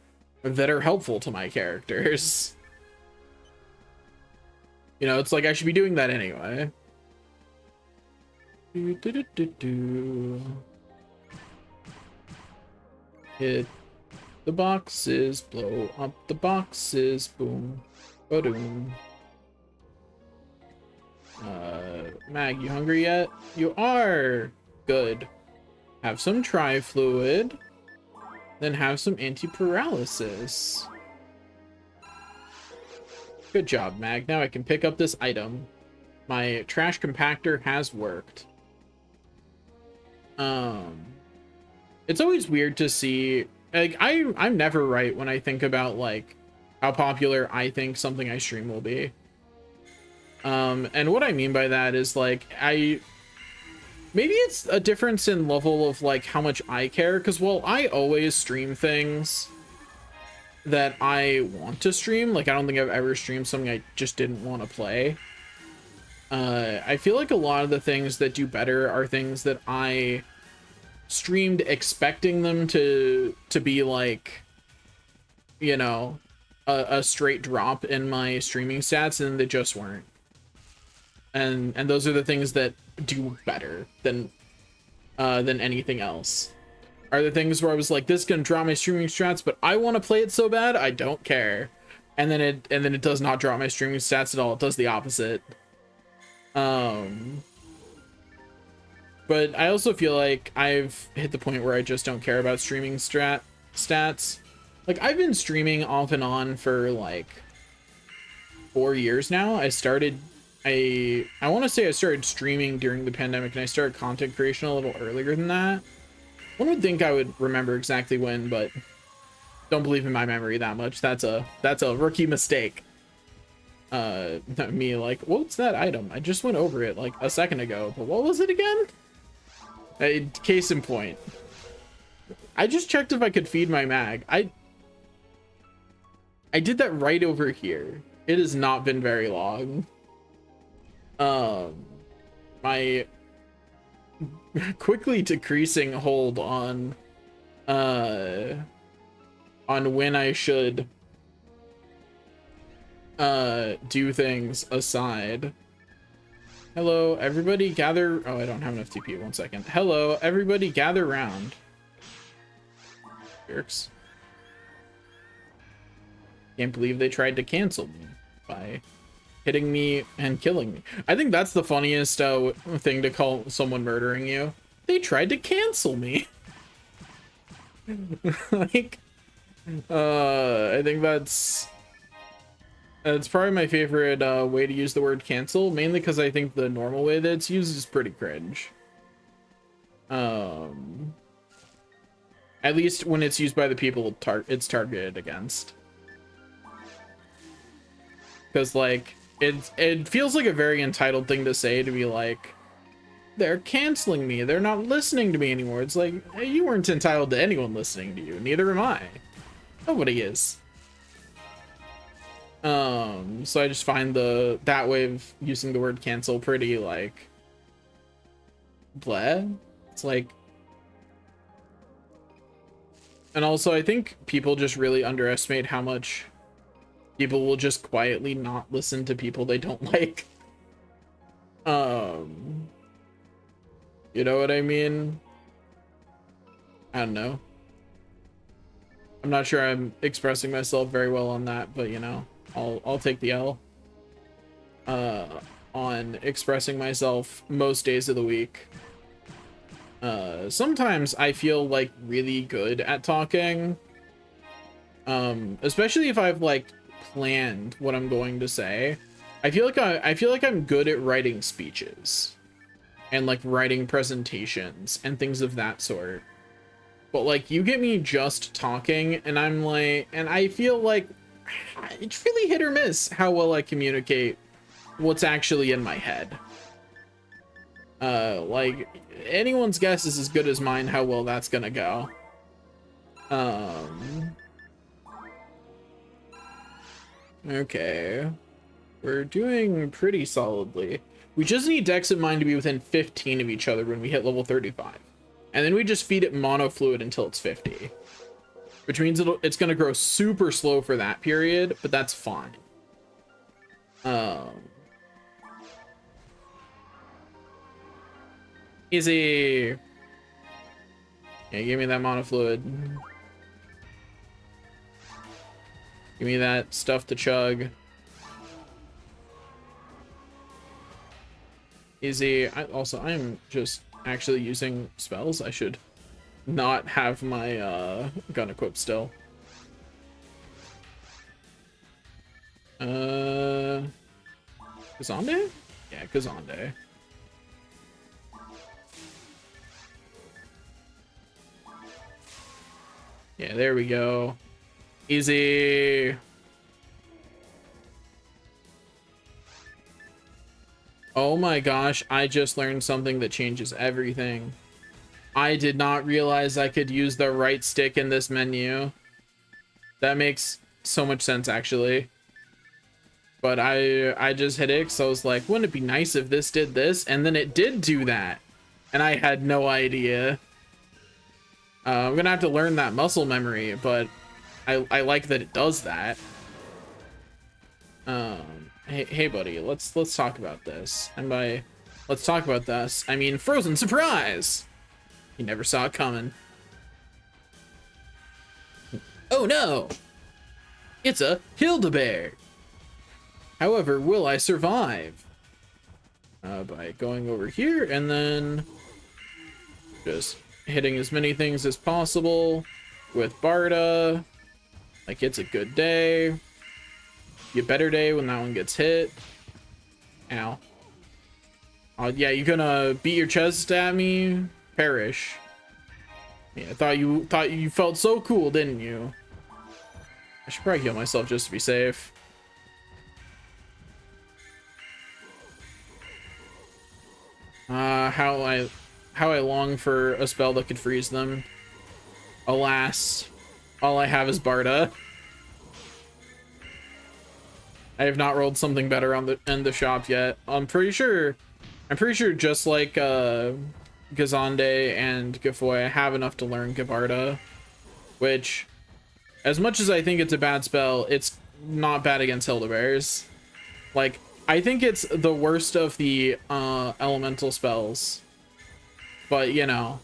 that are helpful to my characters. You know, it's like I should be doing that anyway. Hit the boxes, blow up the boxes, boom, ba-doom. Mag, you hungry yet? You are! Good. Have some tri-fluid, then have some anti-paralysis. Good job, Mag. Now I can pick up this item. My trash compactor has worked. It's always weird to see, like, I'm never right when I think about, like, how popular I think something I stream will be. And what I mean by that is, like, maybe it's a difference in level of, like, how much I care, because, well, I always stream things that I want to stream. Like, I don't think I've ever streamed something I just didn't want to play. I feel like a lot of the things that do better are things that I streamed expecting them to be, like, you know, a straight drop in my streaming stats, and they just weren't. And those are the things that do better than anything else. Are the things where I was like, this is gonna drop my streaming stats, but I want to play it so bad I don't care, and then it does not drop my streaming stats at all. It does the opposite. But I also feel like I've hit the point where I just don't care about streaming stats. Like, I've been streaming off and on for like 4 years now. I want to say I started streaming during the pandemic, and I started content creation a little earlier than that. One would think I would remember exactly when, but don't believe in my memory that much. That's a rookie mistake. Me like, what's that item? I just went over it like a second ago, but what was it again? Case in point. I just checked if I could feed my mag. I did that right over here. It has not been very long. My quickly decreasing hold on when I should do things aside. Hello, everybody gather. Oh, I don't have enough TP. 1 second. Hello, everybody gather round. Jerks. Can't believe they tried to cancel me by hitting me and killing me. I think that's the funniest thing to call someone murdering you. They tried to cancel me. Like, I think that's probably my favorite way to use the word cancel, mainly because I think the normal way that it's used is pretty cringe. At least when it's used by the people it's targeted against. Because, like, it feels like a very entitled thing to say, to be like, they're canceling me, they're not listening to me anymore. It's like, hey, you weren't entitled to anyone listening to you, neither am I. Nobody is. So I just find that way of using the word cancel pretty, like, bleh. It's like, and also I think people just really underestimate how much people will just quietly not listen to people they don't like. You know what I mean? I don't know. I'm not sure I'm expressing myself very well on that, but you know, I'll take the L on expressing myself most days of the week. Sometimes I feel like really good at talking, especially if I've like planned what I'm going to say. I feel like I'm good at writing speeches and like writing presentations and things of that sort. But like, you get me just talking, and I'm like, and I feel like it's really hit or miss how well I communicate what's actually in my head. Like, anyone's guess is as good as mine how well that's gonna go. Okay. We're doing pretty solidly. We just need Dex and Mind to be within 15 of each other when we hit level 35. And then we just feed it mono fluid until it's 50. Which means it's going to grow super slow for that period, but that's fine. Easy. Yeah, give me that mono fluid. Give me that stuff to chug. Easy. I am just actually using spells. I should not have my gun equipped still. Kazande? Yeah, Kazande. Yeah, there we go. Easy. Oh my gosh, I just learned something that changes everything. I did not realize I could use the right stick in this menu. That makes so much sense, actually. But I just hit it, so I was like, wouldn't it be nice if this did this? And then it did do that. And I had no idea. I'm gonna have to learn that muscle memory, but I like that it does that. Hey buddy, let's talk about this. And by let's talk about this, I mean frozen surprise. You never saw it coming. Oh no! It's a Hildebear. However, will I survive? By going over here and then just hitting as many things as possible with Barda. Like it's a good day. Be a better day when that one gets hit. Ow. Oh yeah, you gonna beat your chest at me? Perish. Yeah, I thought you felt so cool, didn't you? I should probably heal myself just to be safe. How I long for a spell that could freeze them. Alas, all I have is Barda. I have not rolled something better on the shop yet. I'm pretty sure just like Kazande and Gafoy, I have enough to learn Gabarda, which, as much as I think it's a bad spell, it's not bad against Hildebears. Like, I think it's the worst of the elemental spells, but you know,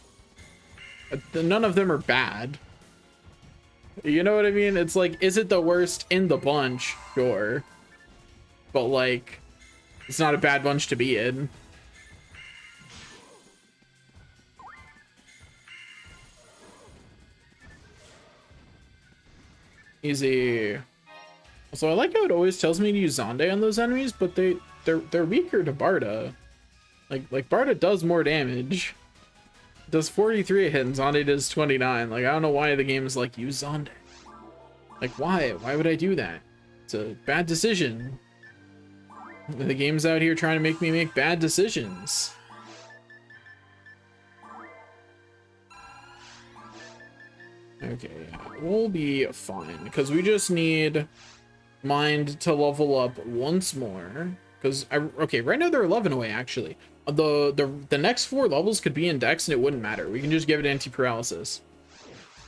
none of them are bad. You know what I mean? It's like, is it the worst in the bunch? Sure. But like, it's not a bad bunch to be in. Easy. So I like how it always tells me to use Xande on those enemies, but they're weaker to Barda. Like Barda does more damage. It does 43 a hit and Xande does 29. Like, I don't know why the game is like, use Xande. Like, why? Why would I do that? It's a bad decision. The game's out here trying to make me make bad decisions. Okay, we'll be fine because we just need Mind to level up once more. Because okay, right now they're 11 away actually. The next 4 levels could be in Dex and it wouldn't matter. We can just give it anti-paralysis.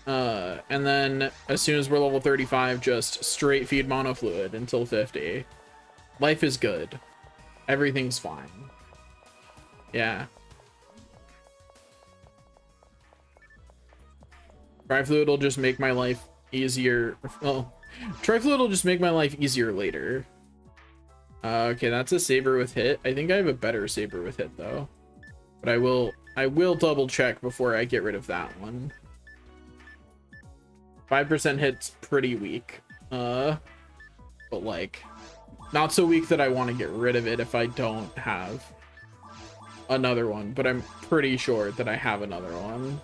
And then as soon as we're level 35, just straight feed mono fluid until 50. Life is good. Everything's fine. Yeah. Tri-fluid will just make my life easier. Well, Tri-fluid will just make my life easier later. Okay, that's a saber with hit. I think I have a better saber with hit though. But I will double check before I get rid of that one. 5% hit's pretty weak. But like, not so weak that I want to get rid of it if I don't have another one, but I'm pretty sure that I have another one.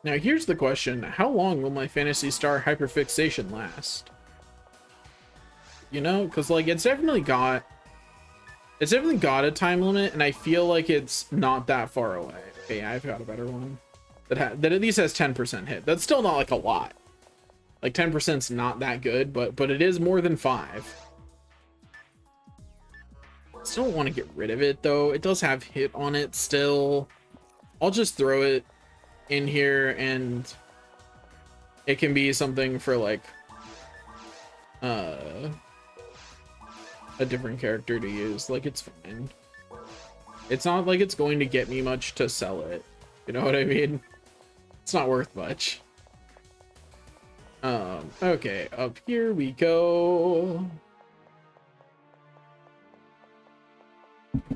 Now here's the question: how long will my Phantasy Star hyperfixation last? You know, because like it's definitely got a time limit, and I feel like it's not that far away. Okay, I've got a better one that at least has 10% hit. That's still not like a lot. Like 10% is not that good, but it is more than 5. Still don't want to get rid of it though. It does have hit on it still. I'll just throw it in here, and it can be something for like a different character to use. Like, it's fine. It's not like it's going to get me much to sell it. You know what I mean? It's not worth much. Okay, up here we go.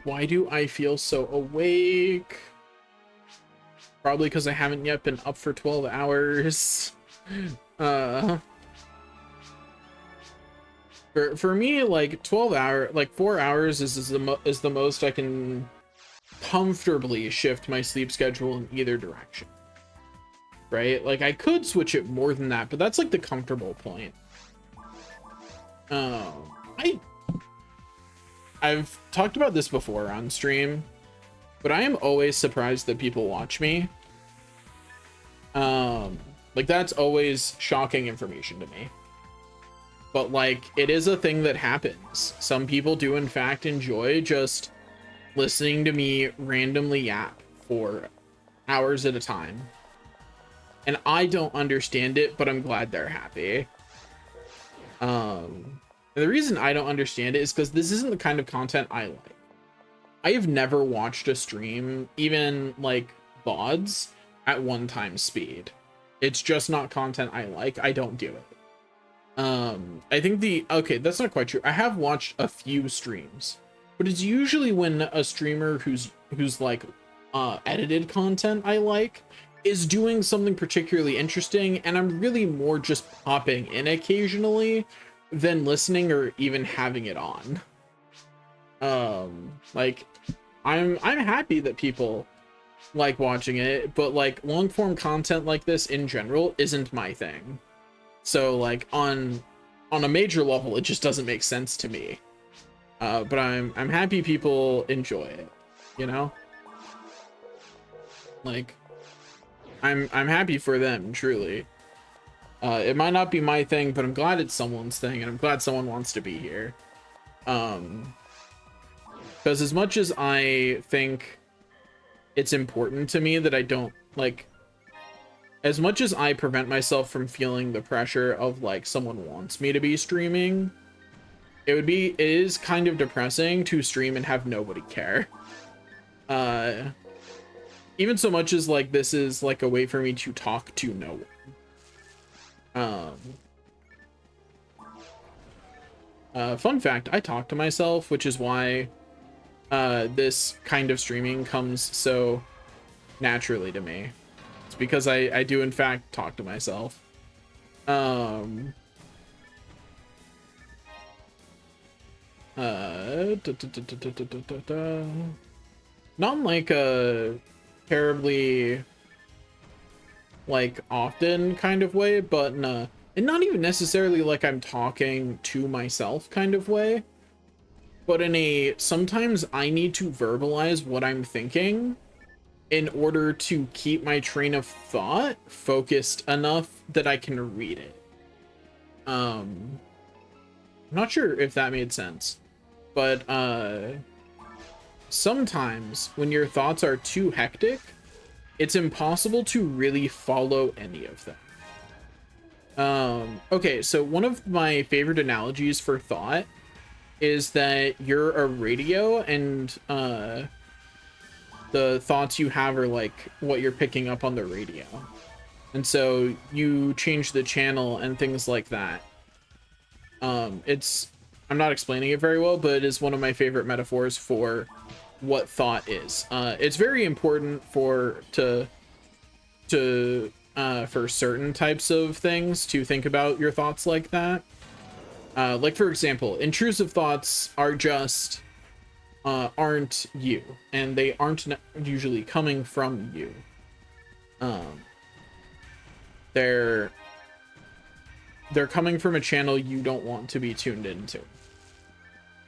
Why do I feel so awake? Probably because I haven't yet been up for 12 hours. For me, like 4 hours is the most I can comfortably shift my sleep schedule in either direction. Right? Like I could switch it more than that, but that's like the comfortable point. I've talked about this before on stream, but I am always surprised that people watch me. Like that's always shocking information to me. But like it is a thing that happens. Some people do in fact enjoy just listening to me randomly yap for hours at a time. And I don't understand it, but I'm glad they're happy. And the reason I don't understand it is because this isn't the kind of content I like. I have never watched a stream, even like VODs, at 1x speed. It's just not content I like. I don't do it. I think okay, that's not quite true. I have watched a few streams, but it's usually when a streamer who's like edited content I like is doing something particularly interesting, and I'm really more just popping in occasionally than listening or even having it on. Like I'm happy that people like watching it, but like long form content like this in general isn't my thing. So like on a major level it just doesn't make sense to me. But I'm happy people enjoy it, you know? Like I'm happy for them, truly. It might not be my thing, but I'm glad it's someone's thing, and I'm glad someone wants to be here. Because as much as I think it's important to me that I don't like, as much as I prevent myself from feeling the pressure of like someone wants me to be streaming, it is kind of depressing to stream and have nobody care. Even so much as like this is like a way for me to talk to no one. Fun fact, I talk to myself, which is why this kind of streaming comes so naturally to me. It's because I do in fact talk to myself. Not in like a terribly like often kind of way, but and not even necessarily like I'm talking to myself kind of way, but in a sometimes I need to verbalize what I'm thinking in order to keep my train of thought focused enough that I can read it. I'm not sure if that made sense, but sometimes when your thoughts are too hectic, it's impossible to really follow any of them. Okay, so one of my favorite analogies for thought is that you're a radio, and the thoughts you have are like what you're picking up on the radio. And so you change the channel and things like that. I'm not explaining it very well, but it is one of my favorite metaphors for what thought is. It's very important for certain types of things to think about your thoughts like that. Like for example, intrusive thoughts are just aren't you, and they aren't usually coming from you. They're coming from a channel you don't want to be tuned into.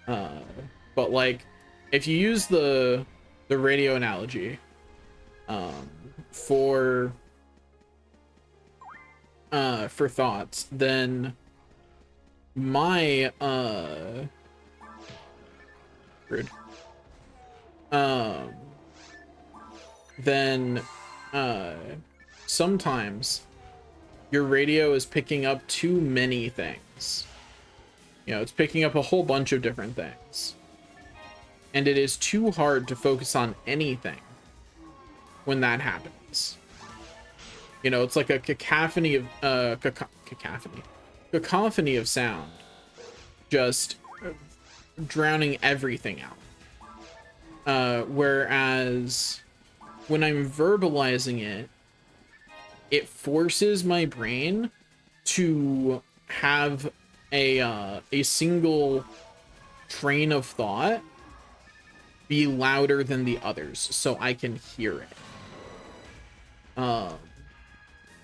But like, if you use the radio analogy for thoughts, then my rude. Then sometimes your radio is picking up too many things. You know, it's picking up a whole bunch of different things. And it is too hard to focus on anything when that happens. You know, it's like a cacophony of cacophony of sound, just drowning everything out. Whereas when I'm verbalizing it, it forces my brain to have a single train of thought be louder than the others so I can hear it.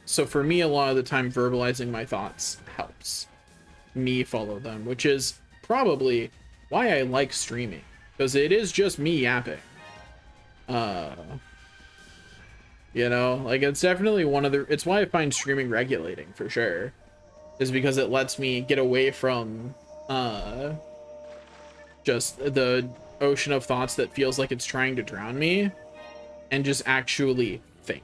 So for me, a lot of the time, verbalizing my thoughts helps me follow them, which is probably why I like streaming, because it is just me yapping. You know, like, it's definitely it's why I find streaming regulating for sure, is because it lets me get away from just the ocean of thoughts that feels like it's trying to drown me, and just actually think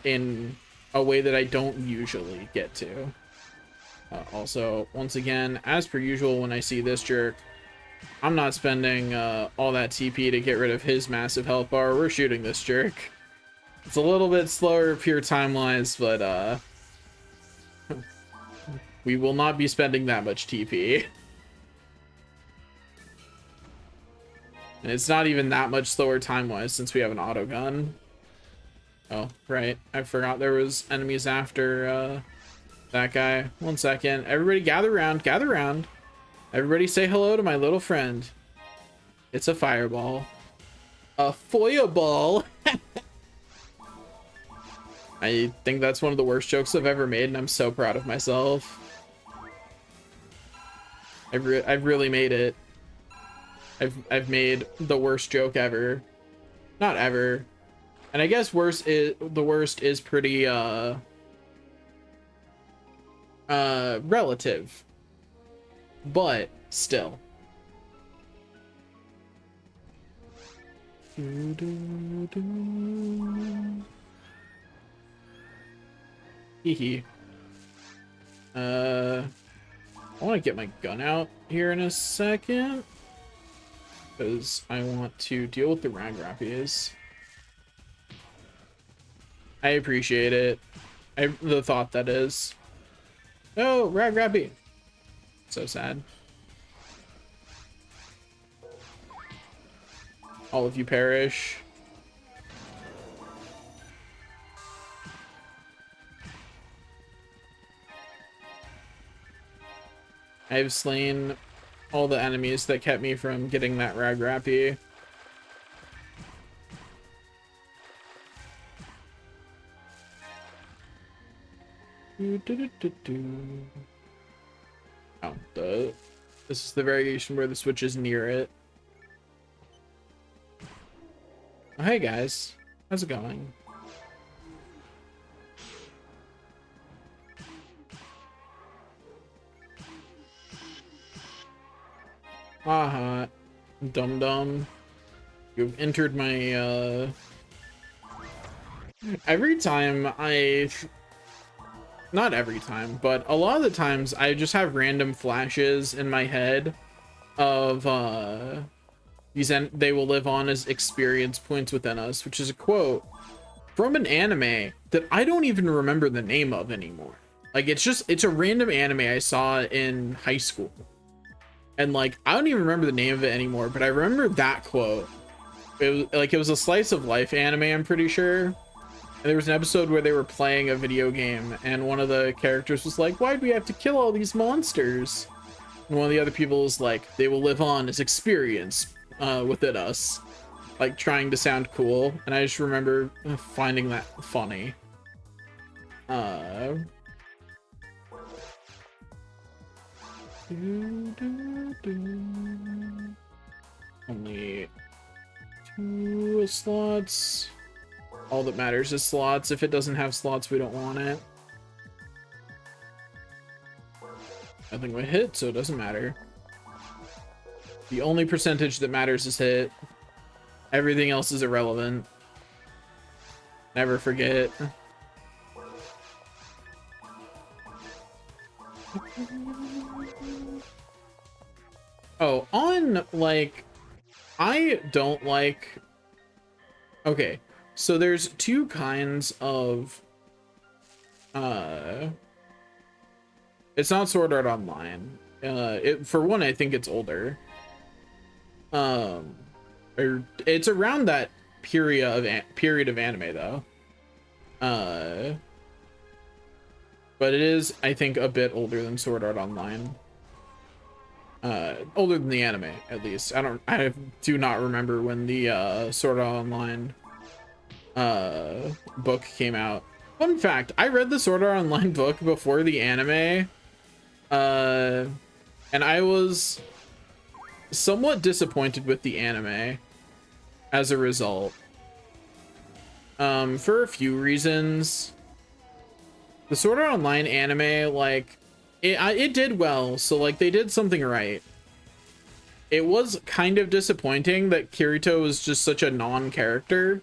in a way that I don't usually get to. Also, once again, as per usual, when I see this jerk, I'm not spending all that TP to get rid of his massive health bar. We're shooting this jerk. It's a little bit slower pure time-wise, but we will not be spending that much TP. And it's not even that much slower time-wise since we have an auto gun. Oh, right. I forgot there was enemies after that guy. 1 second. Everybody gather around. Gather around. Everybody say hello to my little friend. It's a fireball. A fireball. I think that's one of the worst jokes I've ever made, and I'm so proud of myself. I've really made it. I've made the worst joke ever. Not ever. And I guess the worst is pretty relative. But still. Hee. I want to get my gun out here in a second, because I want to deal with the Ragrappies. I appreciate it. The thought, that is. Oh, Ragrappy. So sad. All of you perish. I've slain all the enemies that kept me from getting that Ragrappy. Oh, this is the variation where the switch is near it. Oh, hey guys, how's it going? Haha, dum dum. You've entered my every time not every time, but a lot of the times I just have random flashes in my head of they will live on as experience points within us, which is a quote from an anime that I don't even remember the name of anymore. Like, it's a random anime I saw in high school, and like I don't even remember the name of it anymore, but I remember that quote. It was a slice of life anime, I'm pretty sure. And there was an episode where they were playing a video game, and one of the characters was like, why'd we have to kill all these monsters? And one of the other people is like, they will live on as experience within us, like trying to sound cool. And I just remember finding that funny. Only 2 slots. All that matters is slots. If it doesn't have slots, we don't want it. Nothing would hit, so it doesn't matter. The only percentage that matters is hit. Everything else is irrelevant. Never forget. Oh, on, like, I don't like... Okay, so there's 2 kinds of... It's not Sword Art Online. For one, I think it's older. Or it's around that period of anime, though. But it is, I think, a bit older than Sword Art Online. Older than the anime, at least. I do not remember when the Sword Art Online book came out. Fun fact, I read the Sword Art Online book before the anime, and I was somewhat disappointed with the anime as a result, for a few reasons. The Sword Art Online anime, like, it did well, so like they did something right. It was kind of disappointing that Kirito was just such a non-character.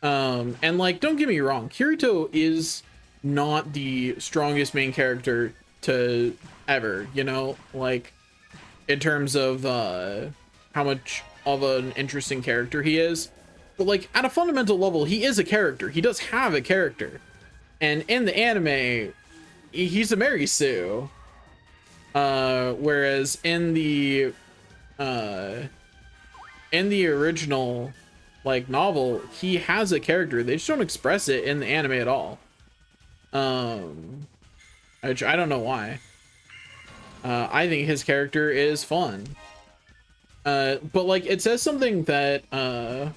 And like, don't get me wrong, Kirito is not the strongest main character to ever, you know, like in terms of how much of an interesting character he is. But like at a fundamental level, he is a character. He does have a character. And in the anime, he's a Mary Sue. Whereas in the original like novel, he has a character. They just don't express it in the anime at all. Which I don't know why. I think his character is fun. But like it says something that I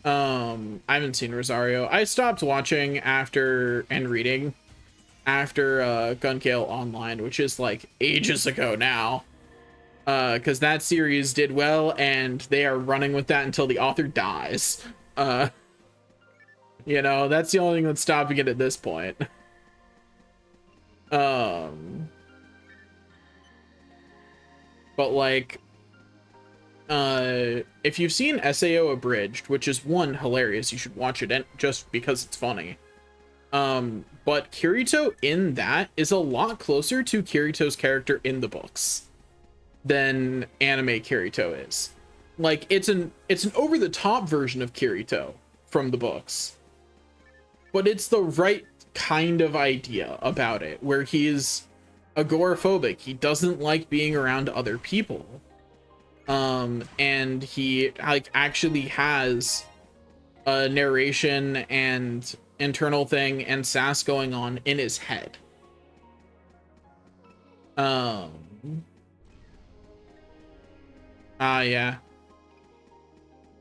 haven't seen Rosario. I stopped watching after and reading after Gun Gale Online, which is like ages ago now. Because that series did well, and they are running with that until the author dies. You know, that's the only thing that's stopping it at this point. But like, if you've seen SAO Abridged, which is one hilarious, you should watch it just because it's funny. But Kirito in that is a lot closer to Kirito's character in the books than anime Kirito is. Like it's an over the top version of Kirito from the books, but it's the right kind of idea about it, where he's agoraphobic. He doesn't like being around other people, and he like actually has a narration and internal thing and sass going on in his head. Yeah.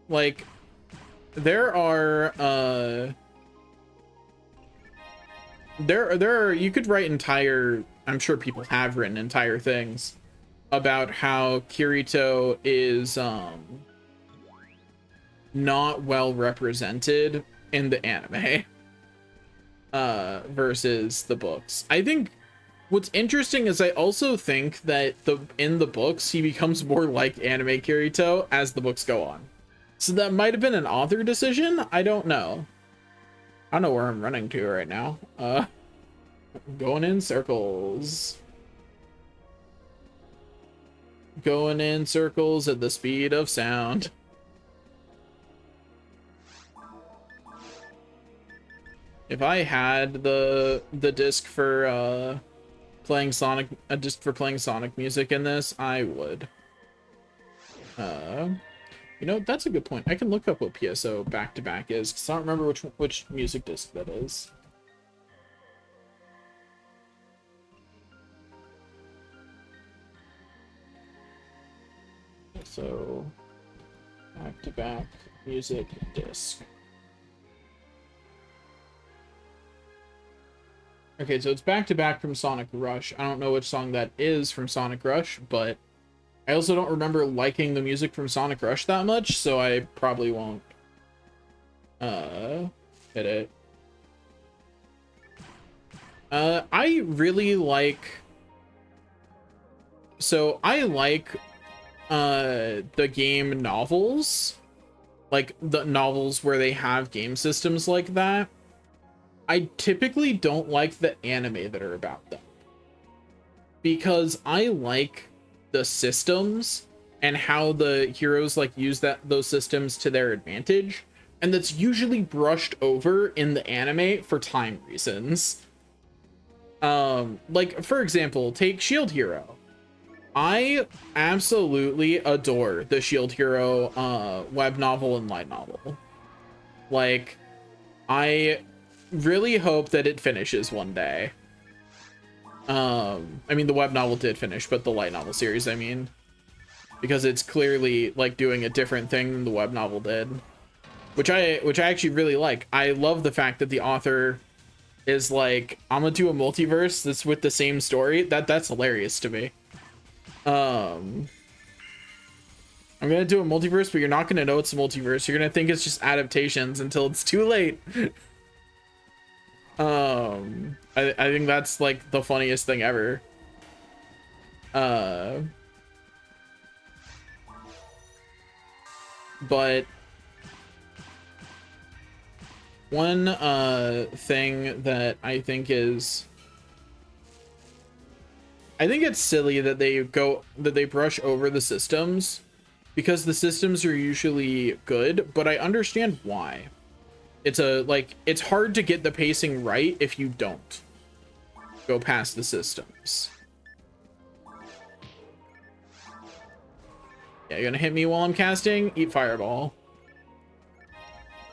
Like, there are, you could write entire, I'm sure people have written entire things about how Kirito is, not well represented in the anime, versus the books. I think what's interesting is I also think that in the books he becomes more like anime Kirito as the books go on. So that might have been an author decision. I don't know. I don't know where I'm running to right now. Going in circles. Going in circles at the speed of sound. If I had the disc for playing Sonic, a disc for playing Sonic music in this, I would. You know, that's a good point. I can look up what PSO back to back is, because I don't remember which music disc that is. So back-to-back music disc. Okay, so it's back-to-back from Sonic Rush. I don't know which song that is from Sonic Rush, but I also don't remember liking the music from Sonic Rush that much, so I probably won't hit it. I really like... So, I like the game novels. Like, the novels where they have game systems like that. I typically don't like the anime that are about them. Because I like the systems and how the heroes like use those systems to their advantage. And that's usually brushed over in the anime for time reasons. Like, for example, take Shield Hero. I absolutely adore the Shield Hero web novel and light novel. Like, I really hope that it finishes one day. I mean, the web novel did finish, but the light novel series, I mean, because it's clearly like doing a different thing than the web novel did, which I actually really like. I love the fact that the author is like, I'm gonna do a multiverse that's with the same story. That's hilarious to me. I'm gonna do a multiverse, but you're not gonna know it's a multiverse. You're gonna think it's just adaptations until it's too late. I think that's like the funniest thing ever. But one thing that I think is, I think it's silly that they brush over the systems, because the systems are usually good, but I understand why. It's hard to get the pacing right if you don't go past the systems. Yeah, you're gonna hit me while I'm casting? Eat Fireball.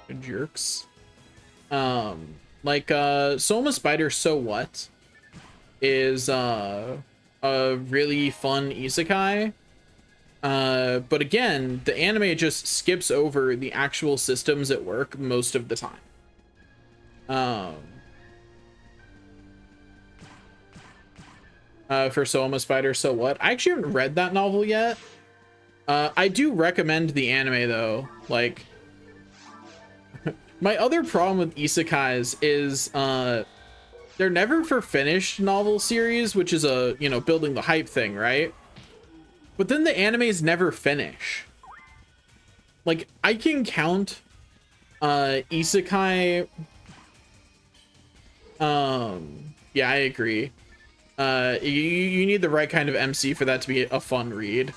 Good jerks. Soma Spider So What is a really fun isekai. But again, the anime just skips over the actual systems at work most of the time. For Soma Spider So What? I actually haven't read that novel yet. I do recommend the anime though. Like, my other problem with isekais is they're never for finished novel series, which is building the hype thing, right? But then the animes never finish. Like, I can count isekai. Yeah, I agree. You need the right kind of MC for that to be a fun read.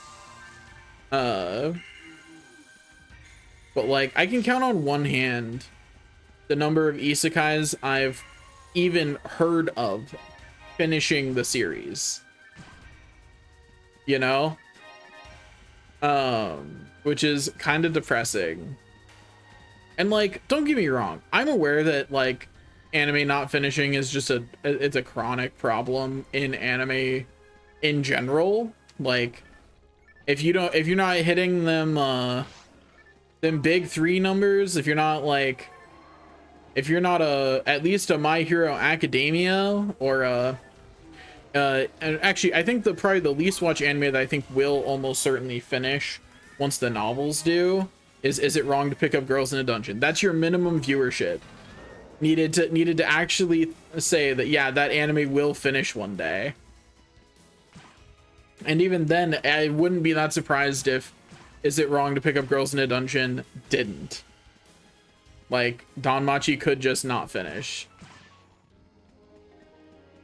But like, I can count on one hand the number of isekais I've even heard of finishing the series. You know? Which is kind of depressing. And like, don't get me wrong, I'm aware that like anime not finishing is just it's a chronic problem in anime in general. Like, if you're not hitting them big 3 numbers, if you're not at least a My Hero Academia or and actually, I think probably the least watched anime that I think will almost certainly finish once the novels do is It Wrong to Pick Up Girls in a Dungeon? That's your minimum viewership needed to actually say that, yeah, that anime will finish one day. And even then, I wouldn't be that surprised if Is It Wrong to Pick Up Girls in a Dungeon didn't. Like, Danmachi could just not finish.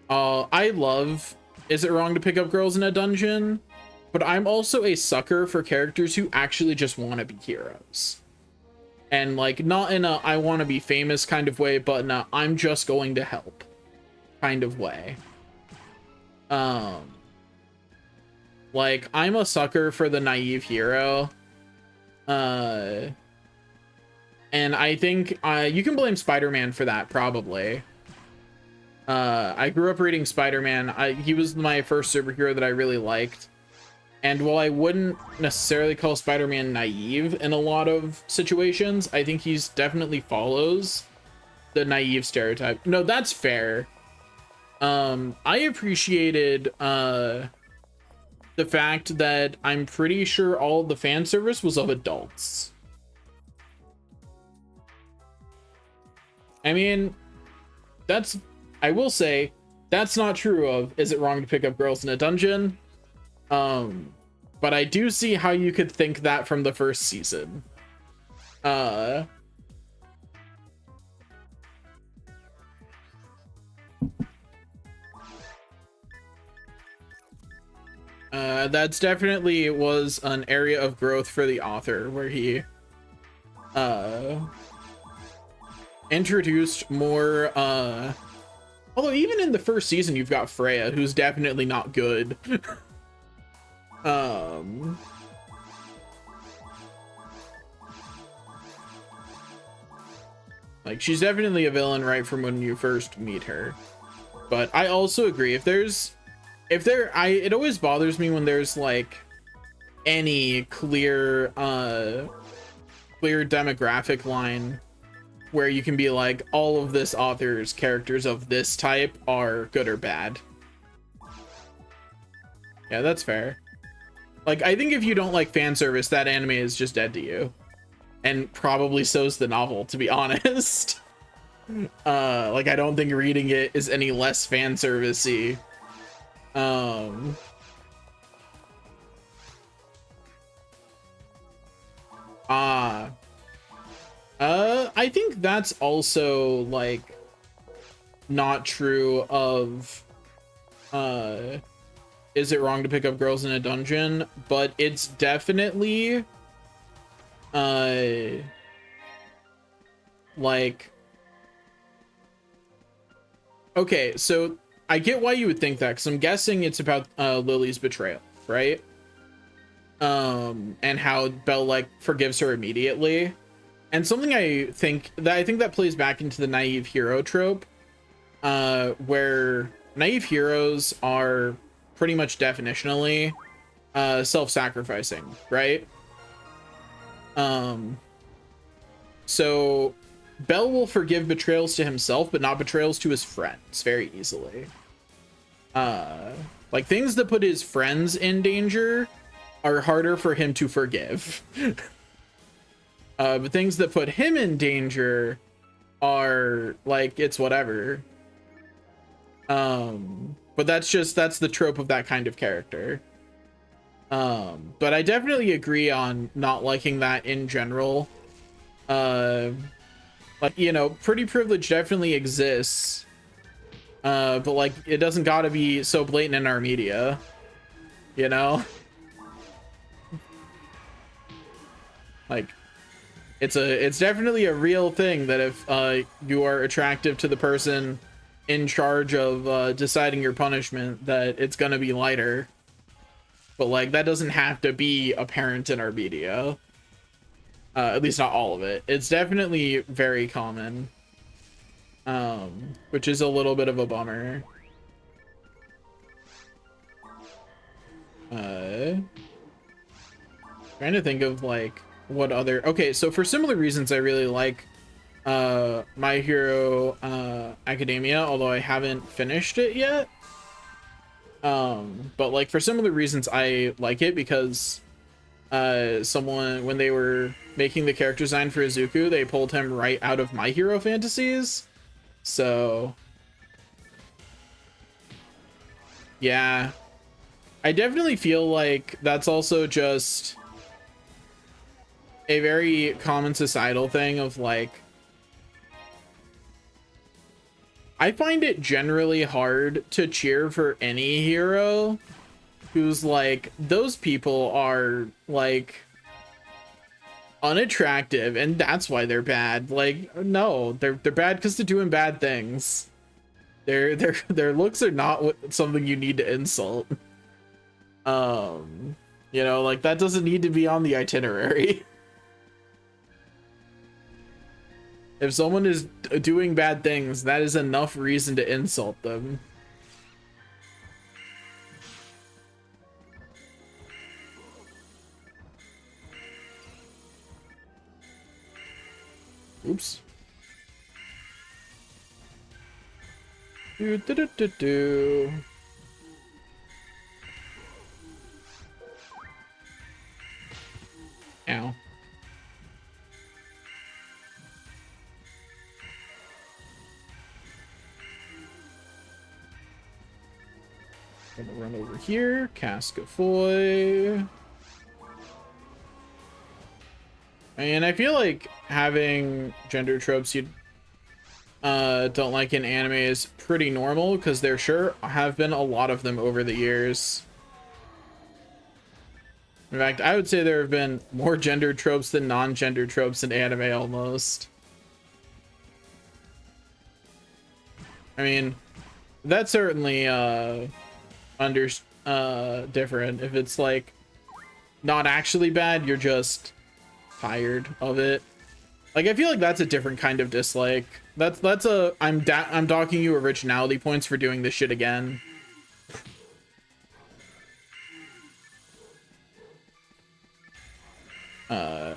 I love Is It Wrong to Pick Up Girls in a Dungeon, but I'm also a sucker for characters who actually just want to be heroes. And like, not in a I want to be famous kind of way, but in a I'm just going to help kind of way. Like, I'm a sucker for the naive hero. And I think you can blame Spider-Man for that, probably. I grew up reading Spider-Man. He was my first superhero that I really liked. And while I wouldn't necessarily call Spider-Man naive in a lot of situations, I think he's definitely follows the naive stereotype. No, that's fair. I appreciated the fact that I'm pretty sure all of the fan service was of adults. I mean, I will say, that's not true of Is It Wrong to Pick Up Girls in a Dungeon? But I do see how you could think that from the first season. That's definitely was an area of growth for the author where he introduced more although even in the first season you've got Freya, who's definitely not good. Like, she's definitely a villain right from when you first meet her. But I also agree, it always bothers me when there's like any clear demographic line where you can be like, all of this author's characters of this type are good or bad. Yeah, that's fair. Like, I think if you don't like fan service, that anime is just dead to you. And probably so's the novel, to be honest. Like, I don't think reading it is any less fan servicey. I think that's also like not true of Is It Wrong to Pick Up Girls in a Dungeon, but it's definitely like, okay, so I get why you would think that, because I'm guessing it's about Lily's betrayal, right? And how Belle like forgives her immediately. And something I think that plays back into the naive hero trope, where naive heroes are pretty much definitionally self-sacrificing, right? So Belle will forgive betrayals to himself, but not betrayals to his friends very easily. Like, things that put his friends in danger are harder for him to forgive. But things that put him in danger are like, it's whatever. But that's the trope of that kind of character. But I definitely agree on not liking that in general. Like, you know, pretty privilege definitely exists. But like, it doesn't gotta be so blatant in our media, you know? Like, it's definitely a real thing that if you are attractive to the person in charge of deciding your punishment, that it's gonna be lighter. But like, that doesn't have to be apparent in our media. At least not all of it. It's definitely very common, which is a little bit of a bummer. Trying to think of like what other, okay, so for similar reasons I really like My Hero Academia, although I haven't finished it yet. But like, for similar reasons I like it, because someone, when they were making the character design for Izuku, they pulled him right out of My Hero Fantasies. So yeah, I definitely feel like that's also just a very common societal thing of like, I find it generally hard to cheer for any hero who's like, those people are like unattractive and that's why they're bad. Like, no, they're bad because they're doing bad things. Their looks are not something you need to insult. You know, like, that doesn't need to be on the itinerary. If someone is doing bad things, that is enough reason to insult them. Oops. Do, do, do, do, do. Ow. Gonna run over here. Cascafoy. And I feel like having gender tropes you don't like in anime is pretty normal, because there sure have been a lot of them over the years. In fact, I would say there have been more gender tropes than non-gender tropes in anime almost. I mean, that's certainly different. If it's like not actually bad, you're just tired of it. Like, I feel like that's a different kind of dislike. That's a I'm docking you originality points for doing this shit again.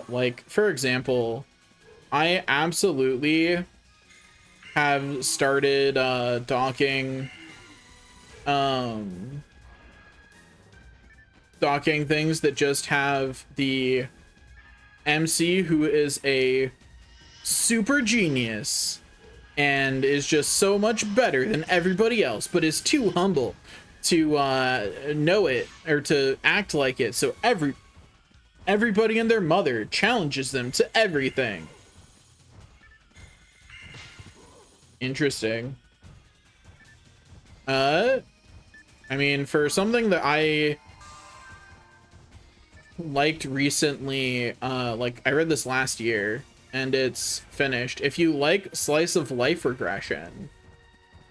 Like, for example, I absolutely have started docking things that just have the MC who is a super genius and is just so much better than everybody else, but is too humble to know it or to act like it, so everybody and their mother challenges them to everything. Interesting. I mean, for something that I liked recently, like I read this last year and it's finished. If you like slice of life regression,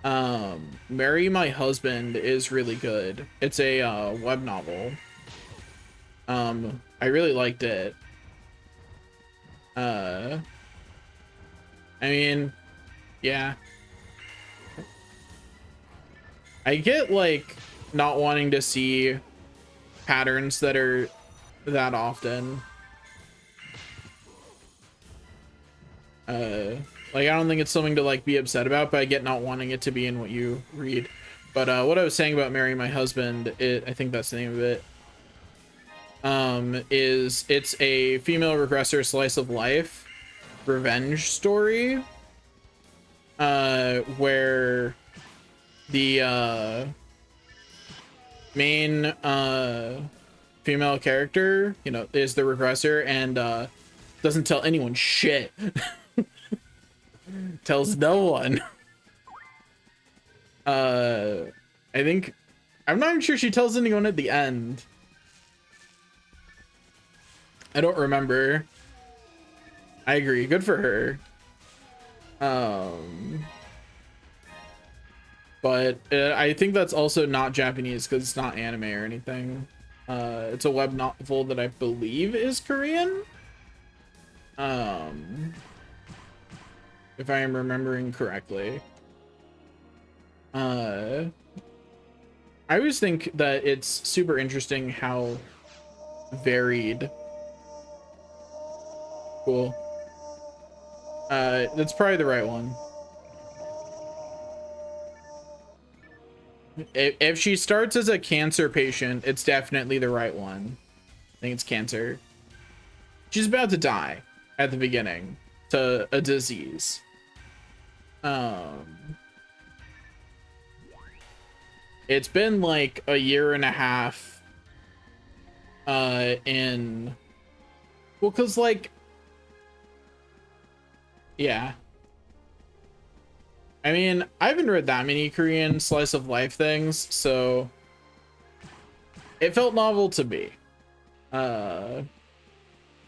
Marry My Husband is really good. It's a web novel. I really liked it. I mean, yeah. I get like not wanting to see patterns that are that often. Like, I don't think it's something to like be upset about, but I get not wanting it to be in what you read. But what I was saying about Marry My Husband, I think that's the name of it, is it's a female regressor slice of life revenge story, where the main female character, you know, is the regressor and doesn't tell anyone shit. Tells no one. I think, I'm not even sure she tells anyone at the end. I don't remember. I agree, good for her. But I think that's also not Japanese because it's not anime or anything. It's a web novel that I believe is Korean. If I am remembering correctly. I always think that it's super interesting how varied. Cool. That's probably the right one. If she starts as a cancer patient, it's definitely the right one. I think it's cancer. She's about to die at the beginning to a disease. It's been like a year and a half in, well, cause like, yeah, I mean, I haven't read that many Korean slice of life things, so it felt novel to me. But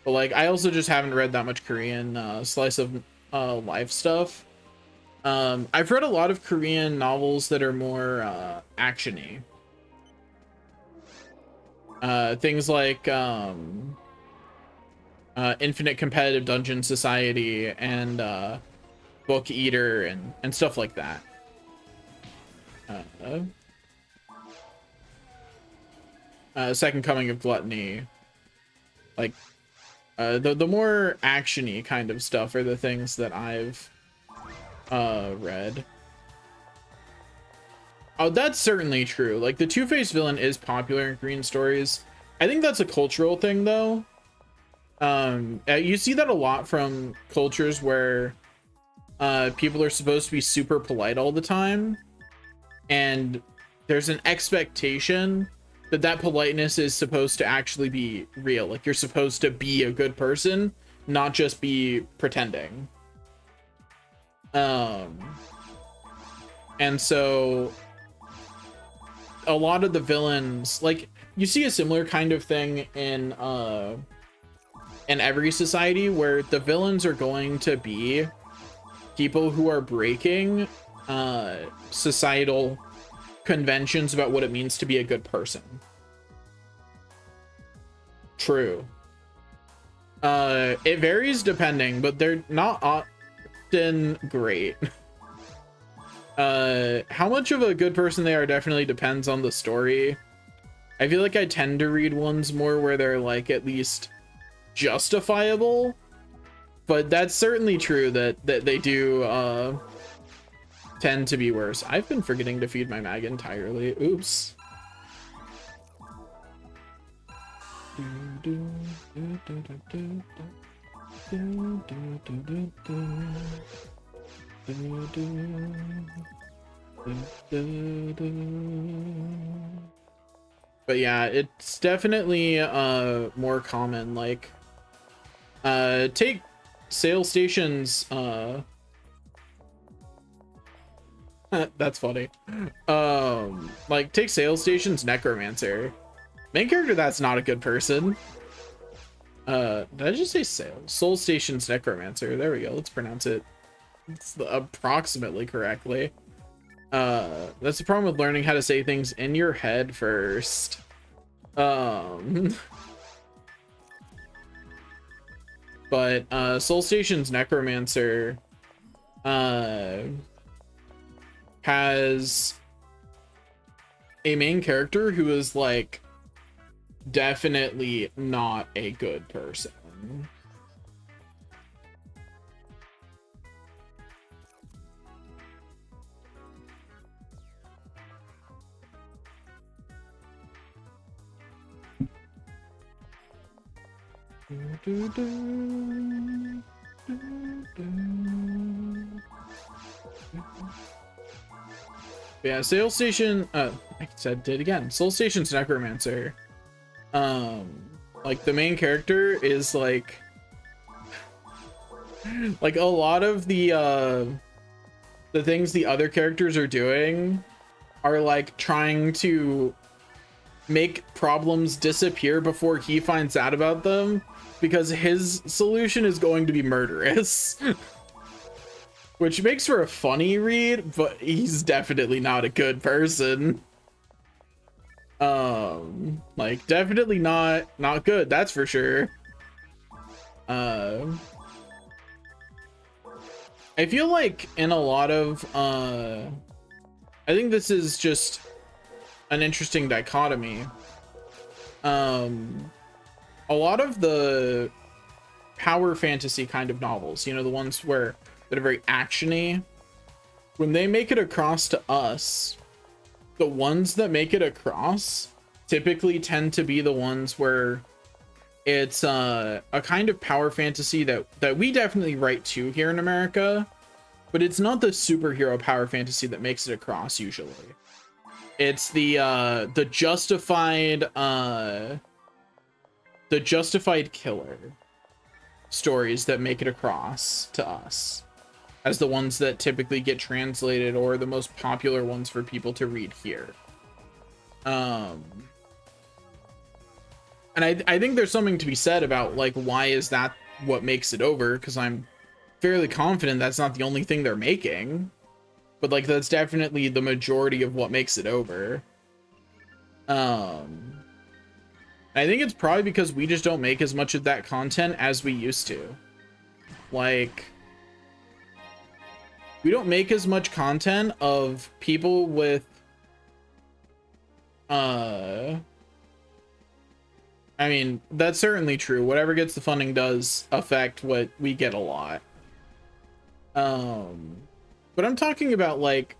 like, I also just haven't read that much Korean slice of life stuff. I've read a lot of Korean novels that are more action-y. Things like Infinite Competitive Dungeon Society and Book Eater and stuff like that. Second Coming of Gluttony, like The more action-y kind of stuff are the things that I've read. Oh, that's certainly true. Like, the Two-Face villain is popular in green stories. I think that's a cultural thing, though. You see that a lot from cultures where people are supposed to be super polite all the time, and there's an expectation that that politeness is supposed to actually be real. Like, you're supposed to be a good person, not just be pretending. And so a lot of the villains, like, you see a similar kind of thing in every society where the villains are going to be people who are breaking societal conventions about what it means to be a good person. True. It varies depending, but they're not often great. How much of a good person they are definitely depends on the story. I feel like I tend to read ones more where they're like at least justifiable, but that's certainly true that they do tend to be worse. I've been forgetting to feed my mag entirely. Oops. But yeah, it's definitely more common. Like take Sail Station's that's funny. Like take Sail Station's Necromancer. Main character that's not a good person. Did I just say Soul Station's Necromancer? There we go. Let's pronounce it approximately correctly. That's the problem with learning how to say things in your head first. But Soul Station's Necromancer has a main character who is like definitely not a good person. Yeah, Sail Station, like I said, did again. Soul Station's Necromancer. Like the main character is like a lot of the things the other characters are doing are like trying to make problems disappear before he finds out about them, because his solution is going to be murderous. Which makes for a funny read, but he's definitely not a good person. Like definitely not good, that's for sure. I feel like in a lot of I think this is just an interesting dichotomy. A lot of the power fantasy kind of novels, you know, the ones that are very actiony, when they make it across to us, the ones that make it across typically tend to be the ones where it's a kind of power fantasy that we definitely write to here in America, but it's not the superhero power fantasy that makes it across usually. It's the justified killer stories that make it across to us as the ones that typically get translated or the most popular ones for people to read here. And I think there's something to be said about like, why is that what makes it over? Because I'm fairly confident that's not the only thing they're making, but like that's definitely the majority of what makes it over. I think it's probably because we just don't make as much of that content as we used to. Like, we don't make as much content of people with I mean, that's certainly true. Whatever gets the funding does affect what we get a lot. But I'm talking about like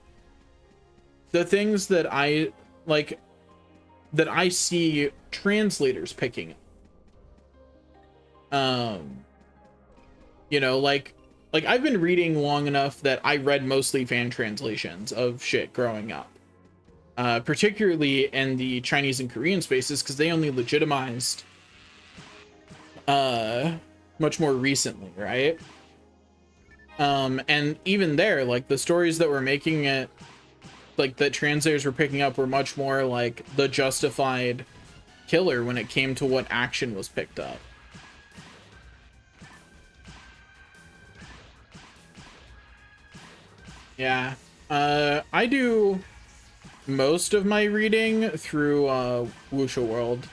the things that I like that I see translators picking. You know, like I've been reading long enough that I read mostly fan translations of shit growing up. Particularly in the Chinese and Korean spaces, because they only legitimized much more recently, right? And even there, like the stories that were making it, like that translators were picking up, were much more like the justified killer when it came to what action was picked up. Yeah, I do most of my reading through Wuxia World,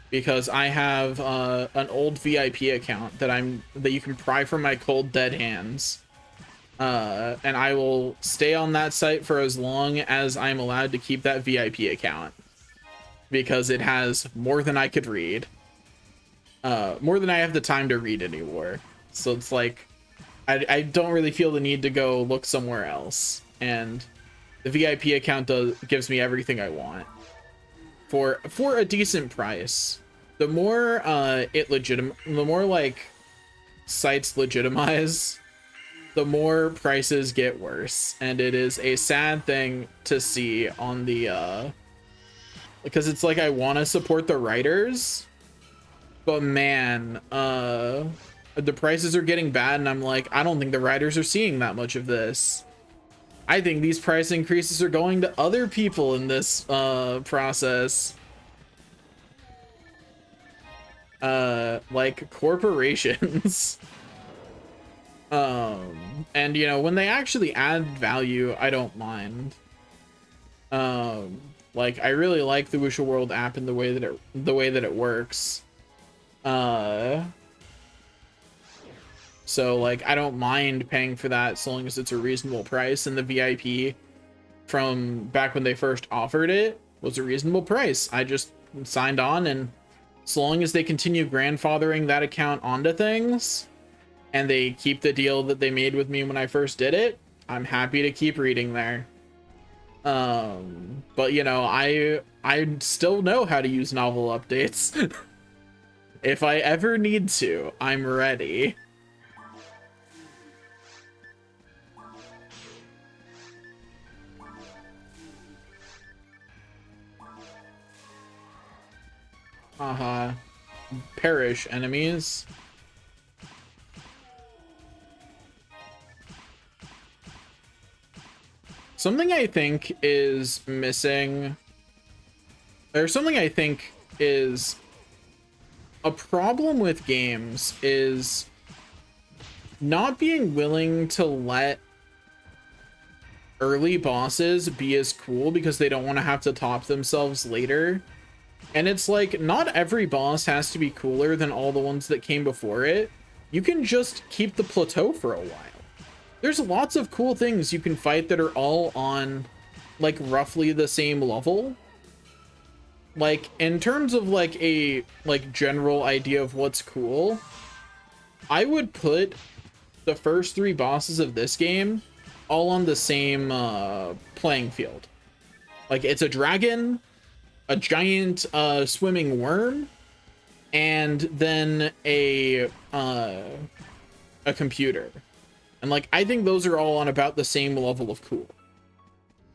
because I have an old VIP account that you can pry from my cold dead hands, and I will stay on that site for as long as I'm allowed to keep that VIP account, because it has more than I could read, more than I have the time to read anymore. So it's like I don't really feel the need to go look somewhere else, and the VIP account gives me everything I want for a decent price. The more the more like sites legitimize, the more prices get worse, and it is a sad thing to see on the because it's like I want to support the writers, but man, the prices are getting bad, and I'm like, I don't think the writers are seeing that much of this. I think these price increases are going to other people in this process. Like corporations. And you know, when they actually add value, I don't mind. Like I really like the Wuxia World app and the way that it works. So like I don't mind paying for that so long as it's a reasonable price, and the VIP from back when they first offered it was a reasonable price. I just signed on, and so long as they continue grandfathering that account onto things and they keep the deal that they made with me when I first did it, I'm happy to keep reading there. But you know, I still know how to use novel updates. If I ever need to, I'm ready. Perish enemies. Something I think is missing, or something I think is a problem with games, is not being willing to let early bosses be as cool because they don't want to have to top themselves later. And it's like, not every boss has to be cooler than all the ones that came before it. You can just keep the plateau for a while. There's lots of cool things you can fight that are all on like roughly the same level. Like in terms of like a general idea of what's cool, I would put the first 3 bosses of this game all on the same playing field. Like it's a dragon, a giant swimming worm, and then a computer. And like I think those are all on about the same level of cool.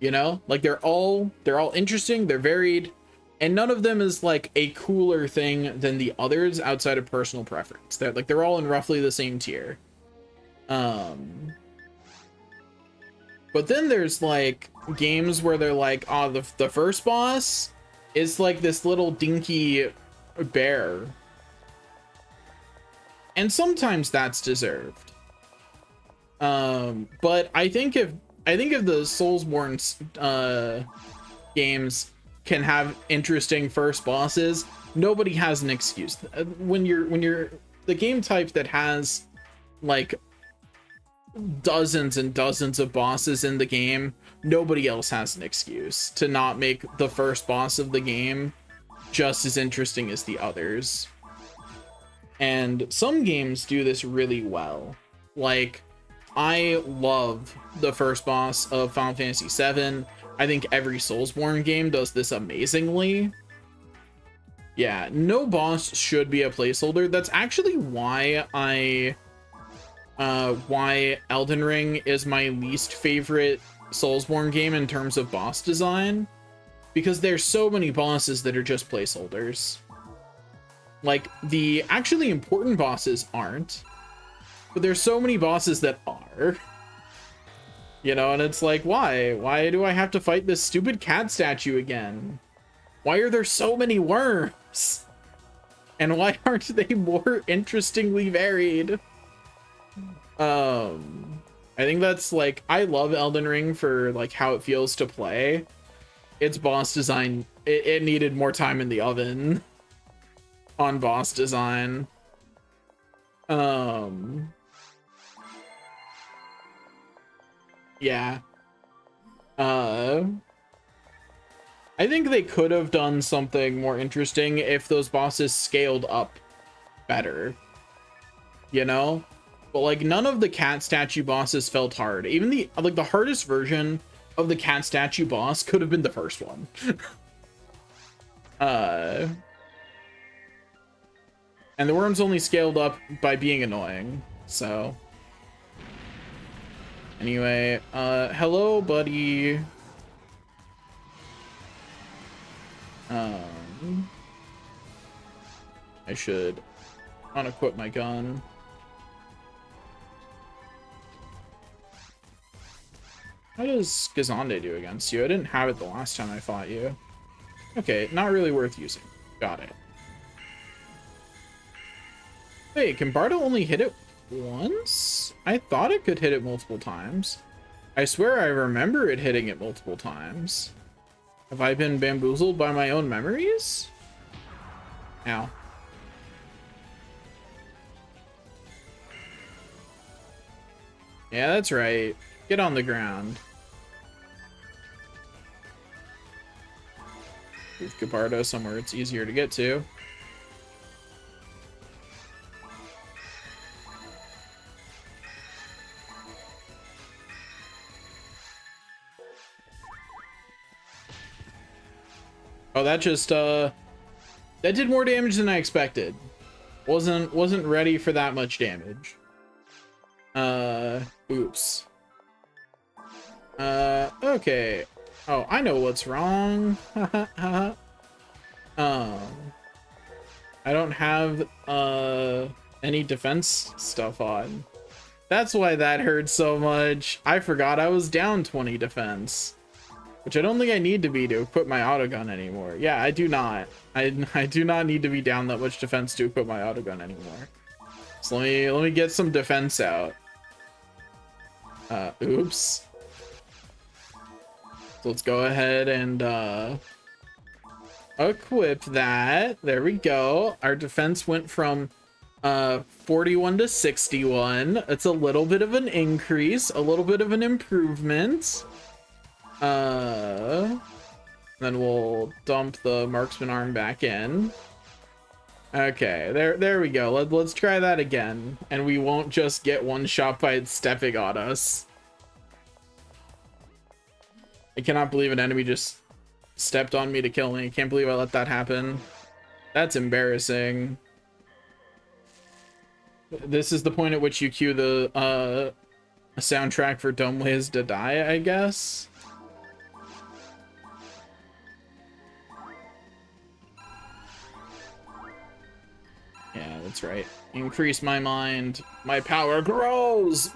You know? Like they're all interesting, they're varied, and none of them is like a cooler thing than the others outside of personal preference. They're all in roughly the same tier. But then there's like games where they're like, oh, the first boss is like this little dinky bear, and sometimes that's deserved. But I think if the Soulsborne games can have interesting first bosses, nobody has an excuse. When you're the game type that has like dozens and dozens of bosses in the game, nobody else has an excuse to not make the first boss of the game just as interesting as the others. And some games do this really well. Like, I love the first boss of Final Fantasy VII. I think every Soulsborne game does this amazingly. Yeah, no boss should be a placeholder. That's actually why why Elden Ring is my least favorite Soulsborne game in terms of boss design, because there's so many bosses that are just placeholders. Like, the actually important bosses aren't, but there's so many bosses that are. You know, and it's like, why? Why do I have to fight this stupid cat statue again? Why are there so many worms? And why aren't they more interestingly varied? I think that's like, I love Elden Ring for like how it feels to play. Its boss design, it needed more time in the oven on boss design. Yeah. I think they could have done something more interesting if those bosses scaled up better. You know? But like, none of the cat statue bosses felt hard. Even the hardest version of the cat statue boss could have been the first one. And the worms only scaled up by being annoying, so. Anyway, hello, buddy. I should unequip my gun. How does Gazande do against you? I didn't have it the last time I fought you. Okay, not really worth using. Got it. Wait, can Bardo only hit it once? I thought it could hit it multiple times. I swear I remember it hitting it multiple times. Have I been bamboozled by my own memories? Ow. Yeah, that's right. Get on the ground. Move Gabardo somewhere it's easier to get to. Oh, that just that did more damage than I expected. Wasn't ready for that much damage. Oops. Okay. Oh, I know what's wrong. I don't have any defense stuff on. That's why that hurt so much. I forgot I was down 20 defense. Which I don't think I need to be to equip my autogun anymore. Yeah, I do not. I do not need to be down that much defense to equip my autogun anymore. So let me get some defense out. Oops. So let's go ahead and equip that. There we go. Our defense went from 41 to 61. It's a little bit of an increase, a little bit of an improvement. Then we'll dump the marksman arm back in. Okay, there we go. Let's try that again, and we won't just get one shot by it stepping on us. I cannot believe an enemy just stepped on me to kill me. I can't believe I let that happen. That's embarrassing. This is the point at which you cue the soundtrack for Dumb Ways to Die, I guess. Yeah, that's right. Increase my mind. My power grows.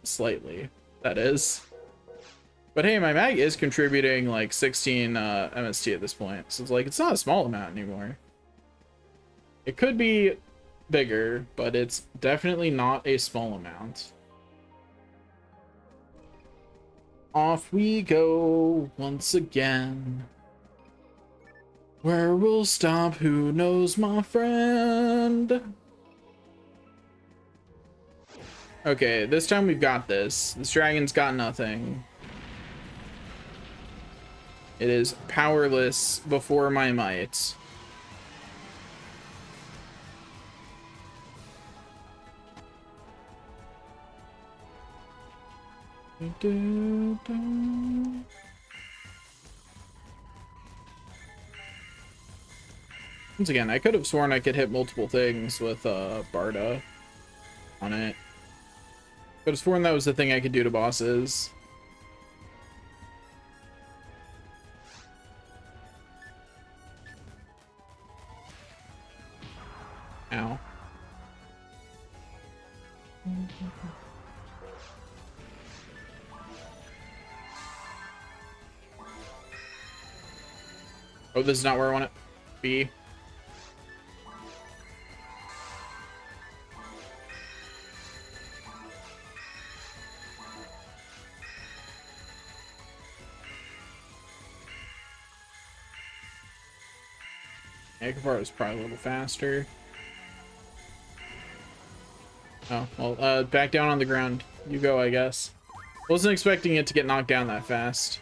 Slightly, that is. But hey, my mag is contributing like 16 MST at this point. So it's like, it's not a small amount anymore. It could be bigger, but it's definitely not a small amount. Off we go once again. Where we'll stop, who knows, my friend? Okay, this time we've got this. This dragon's got nothing. It is powerless before my might. Once again, I could have sworn I could hit multiple things with Barda on it. Could have sworn that was the thing I could do to bosses. Ow. Oh, this is not where I want it to be. Akavara is probably a little faster. Oh, well, back down on the ground. You go, I guess. Wasn't expecting it to get knocked down that fast.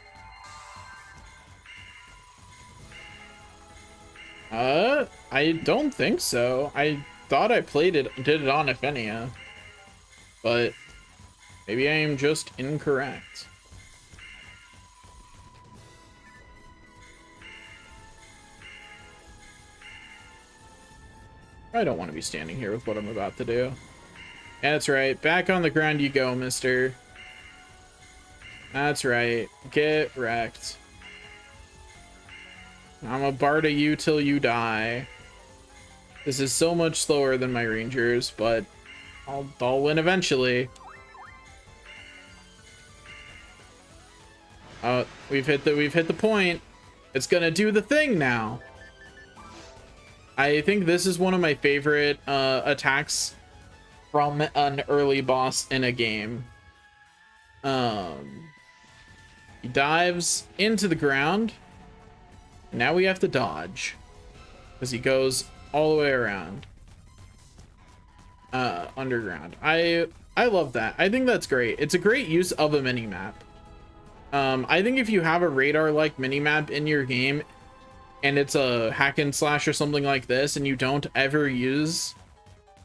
I don't think so. I thought I did it on Ephenia. But maybe I am just incorrect. I don't want to be standing here with what I'm about to do. That's right. Back on the ground you go, mister. That's right. Get wrecked. I'm a Barda you till you die. This is so much slower than my Rangers, but I'll win eventually. We've hit the point. It's gonna do the thing now. I think this is one of my favorite attacks from an early boss in a game. He dives into the ground. Now we have to dodge because he goes all the way around underground. I love that. I think that's great. It's a great use of a mini map. I think if you have a radar like mini map in your game and it's a hack and slash or something like this and you don't ever use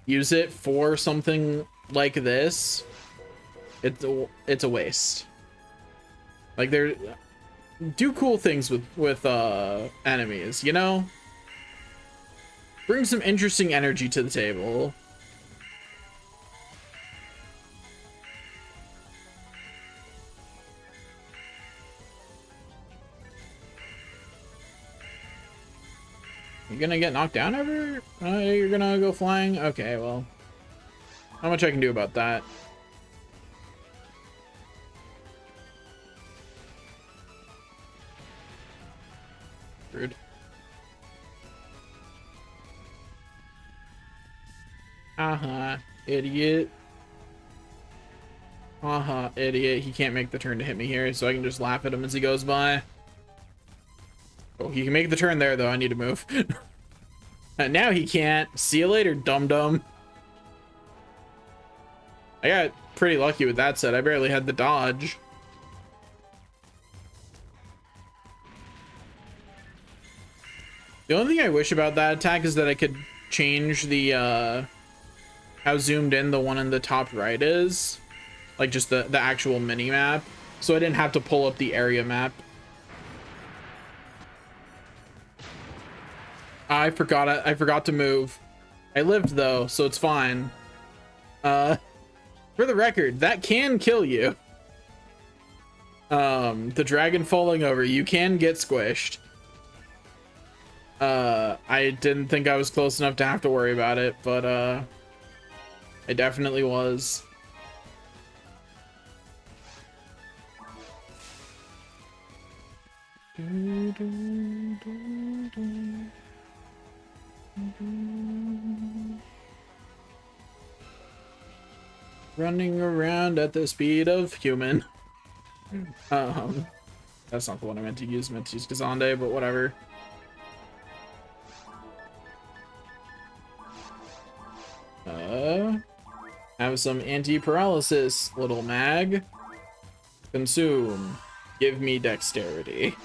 it for something like this, it's a waste. Like, do cool things with enemies, you know? Bring some interesting energy to the table. You gonna get knocked down ever? You're gonna go flying? Okay, well, not much I can do about that. Rude. Idiot. Idiot. He can't make the turn to hit me here, so I can just laugh at him as he goes by. Oh, he can make the turn there, though. I need to move. And now he can't. See you later, dum-dum. I got pretty lucky with that set. I barely had the dodge. The only thing I wish about that attack is that I could change the how zoomed in the one in the top right is, like just the actual mini map, so I didn't have to pull up the area map. I forgot to move. I lived though, so it's fine. For the record, that can kill you. The dragon falling over, you can get squished. I didn't think I was close enough to have to worry about it, but I definitely was. Running around at the speed of human. That's not the one I meant to use. I meant to use Kazande, but whatever. Have some anti-paralysis, little mag. Consume. Give me dexterity.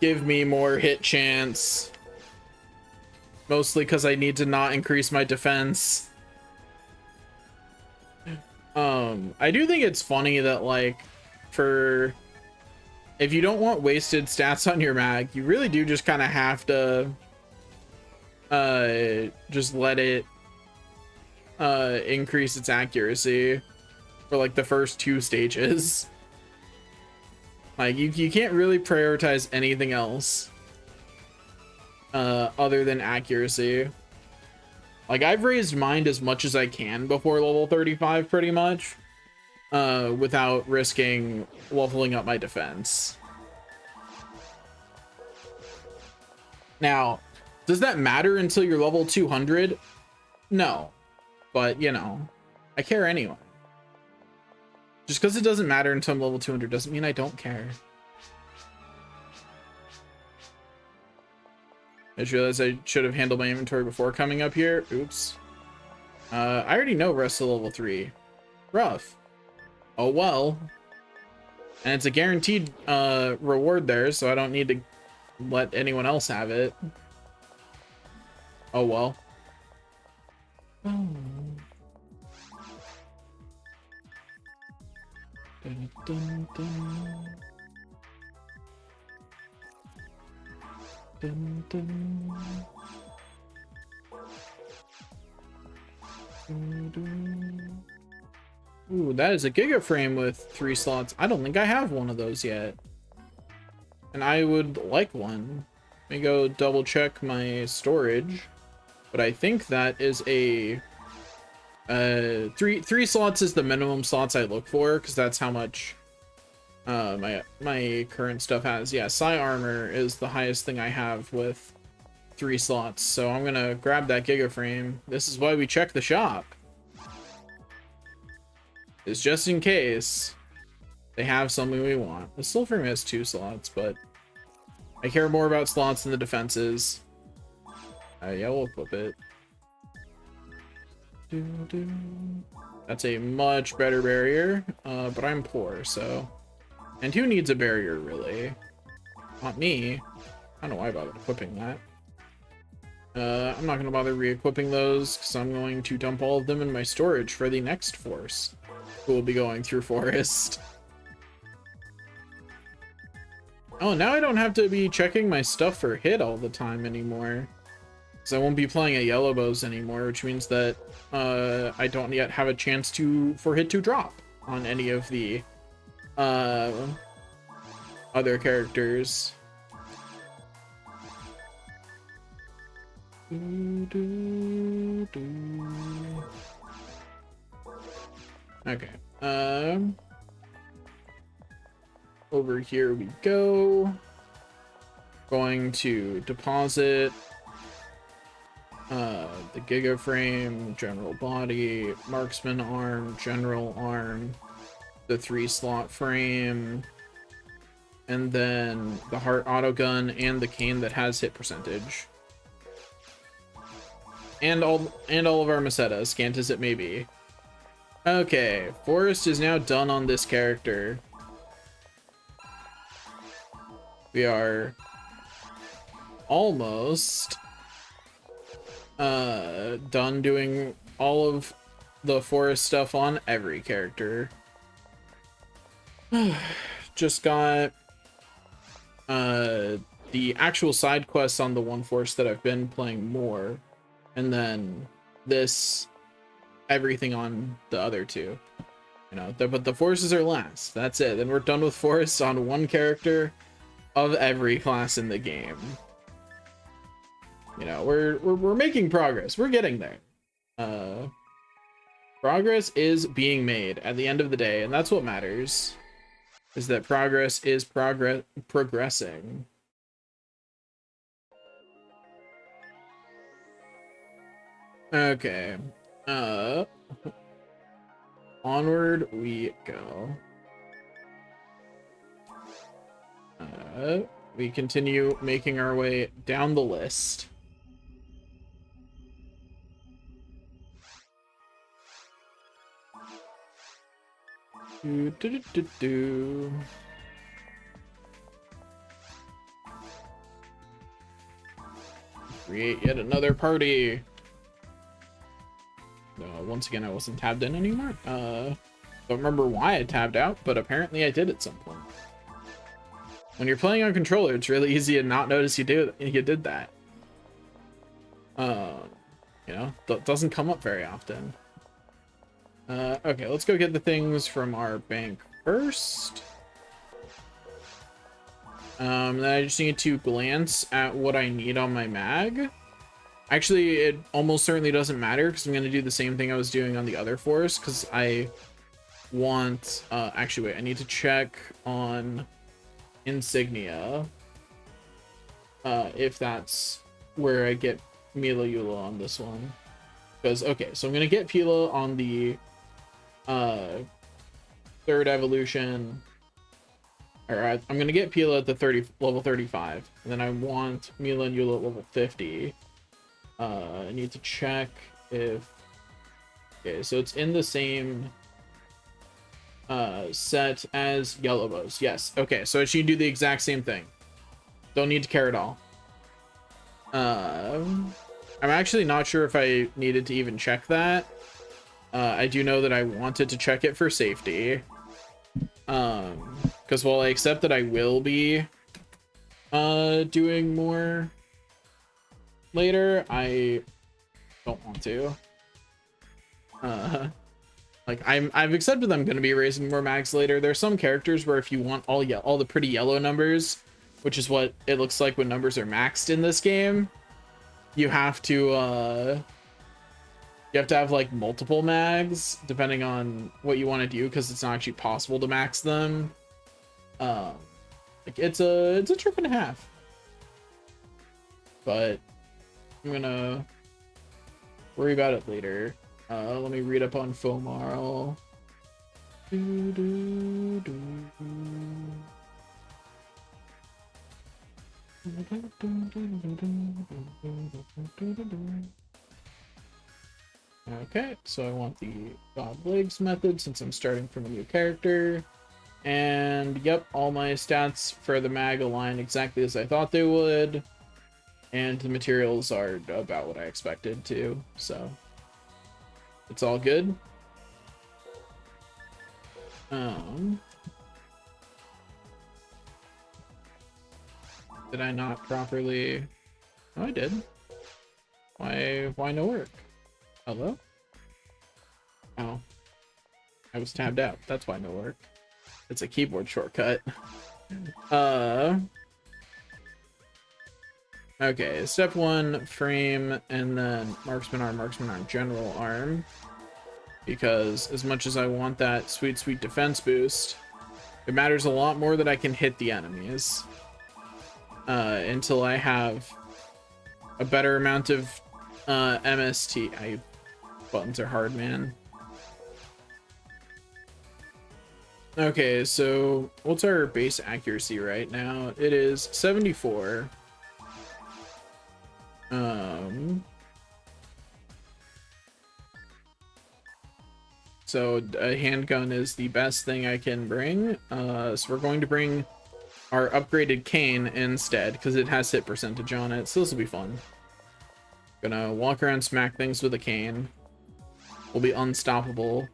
give me more hit chance. Mostly because I need to not increase my defense. I do think it's funny that, like, if you don't want wasted stats on your mag, you really do just kind of have to just let it increase its accuracy for like the first 2 stages. Like you can't really prioritize anything else other than accuracy. Like I've raised mind as much as I can before level 35 pretty much without risking leveling up my defense. Now, does that matter until you're level 200? No, but you know, I care anyway. Just because it doesn't matter until I'm level 200 doesn't mean I don't care. I just realized I should have handled my inventory before coming up here. Oops. I already know rest of level 3. Rough. Oh well. And it's a guaranteed reward there, so I don't need to let anyone else have it. Oh well. Oh. Dun, dun, dun. Dun, dun. Dun, dun. Ooh, that is a Giga Frame with 3 slots. I don't think I have one of those yet. And I would like one. Let me go double check my storage. But I think that is a... three slots is the minimum slots I look for, because that's how much my current stuff has. Yeah, Psi Armor is the highest thing I have with 3 slots. So I'm gonna grab that Giga Frame. This is why we check the shop. Is just in case they have something we want. The Soul Frame has 2 slots, but I care more about slots than the defenses. Yeah, we'll equip it. That's a much better barrier, but I'm poor, so... And who needs a barrier, really? Not me. I don't know why I bothered equipping that. I'm not going to bother re-equipping those, because I'm going to dump all of them in my storage for the next force, who will be going through forest. Oh, now I don't have to be checking my stuff for hit all the time anymore. Because I won't be playing at Yellow Bows anymore, which means that I don't yet have a chance for hit to drop on any of the other characters. Okay. Over here we go. Going to deposit the Giga Frame, General Body, Marksman Arm, General Arm, the 3 slot frame, and then the Heart Autogun and the cane that has hit percentage. And all of our Meseta, scant as it may be. Okay, Forest is now done on this character. We are almost done doing all of the forest stuff on every character. Just got the actual side quests on the one force that I've been playing more, and then everything on the other 2. You know, but the forces are last. That's it. Then we're done with forests on one character of every class in the game. You know, we're making progress. We're getting there. Progress is being made at the end of the day, and that's what matters. Is that progress is progressing. Okay. Onward we go. We continue making our way down the list. Create yet another party. Once again, I wasn't tabbed in anymore. Don't remember why I tabbed out, but apparently I did at some point. When you're playing on controller, it's really easy to not notice you did that. You know, that doesn't come up very often. Okay, let's go get the things from our bank first. Then I just need to glance at what I need on my mag. Actually, it almost certainly doesn't matter because I'm going to do the same thing I was doing on the other force because I want... actually, wait, I need to check on insignia. If that's where I get Mila Eula on this one. Because, okay, so I'm going to get Pila on the third evolution. Alright, I'm going to get Pila at the level 35. And then I want Mila and Eula at level 50. I need to check if... Okay, so it's in the same set as Yellowbows. Yes, okay, so it should do the exact same thing. Don't need to care at all. I'm actually not sure if I needed to even check that. I do know that I wanted to check it for safety. Because while I accept that I will be doing more later, I don't want to. Like I've accepted I'm going to be raising more mags later. There's some characters where if you want all the pretty yellow numbers, which is what it looks like when numbers are maxed in this game, you have to have like multiple mags depending on what you want to do because it's not actually possible to max them. Like it's a trip and a half. But I'm gonna worry about it later. Let me read up on Fomarl. Okay, so I want the God Legs method since I'm starting from a new character. And yep, all my stats for the mag align exactly as I thought they would. And the materials are about what I expected to, so it's all good. Did I not properly? Oh, I did. Why no work? Hello? Oh. I was tabbed out. That's why no work. It's a keyboard shortcut. Okay, step 1, frame, and then marksman arm, general arm. Because as much as I want that sweet defense boost, it matters a lot more that I can hit the enemies. Until I have a better amount of MST. Buttons are hard, man. Okay, so what's our base accuracy right now? It is 74. So a handgun is the best thing I can bring. So we're going to bring our upgraded cane instead because it has hit percentage on it. So this will be fun. Gonna walk around, smack things with a cane. We'll be unstoppable.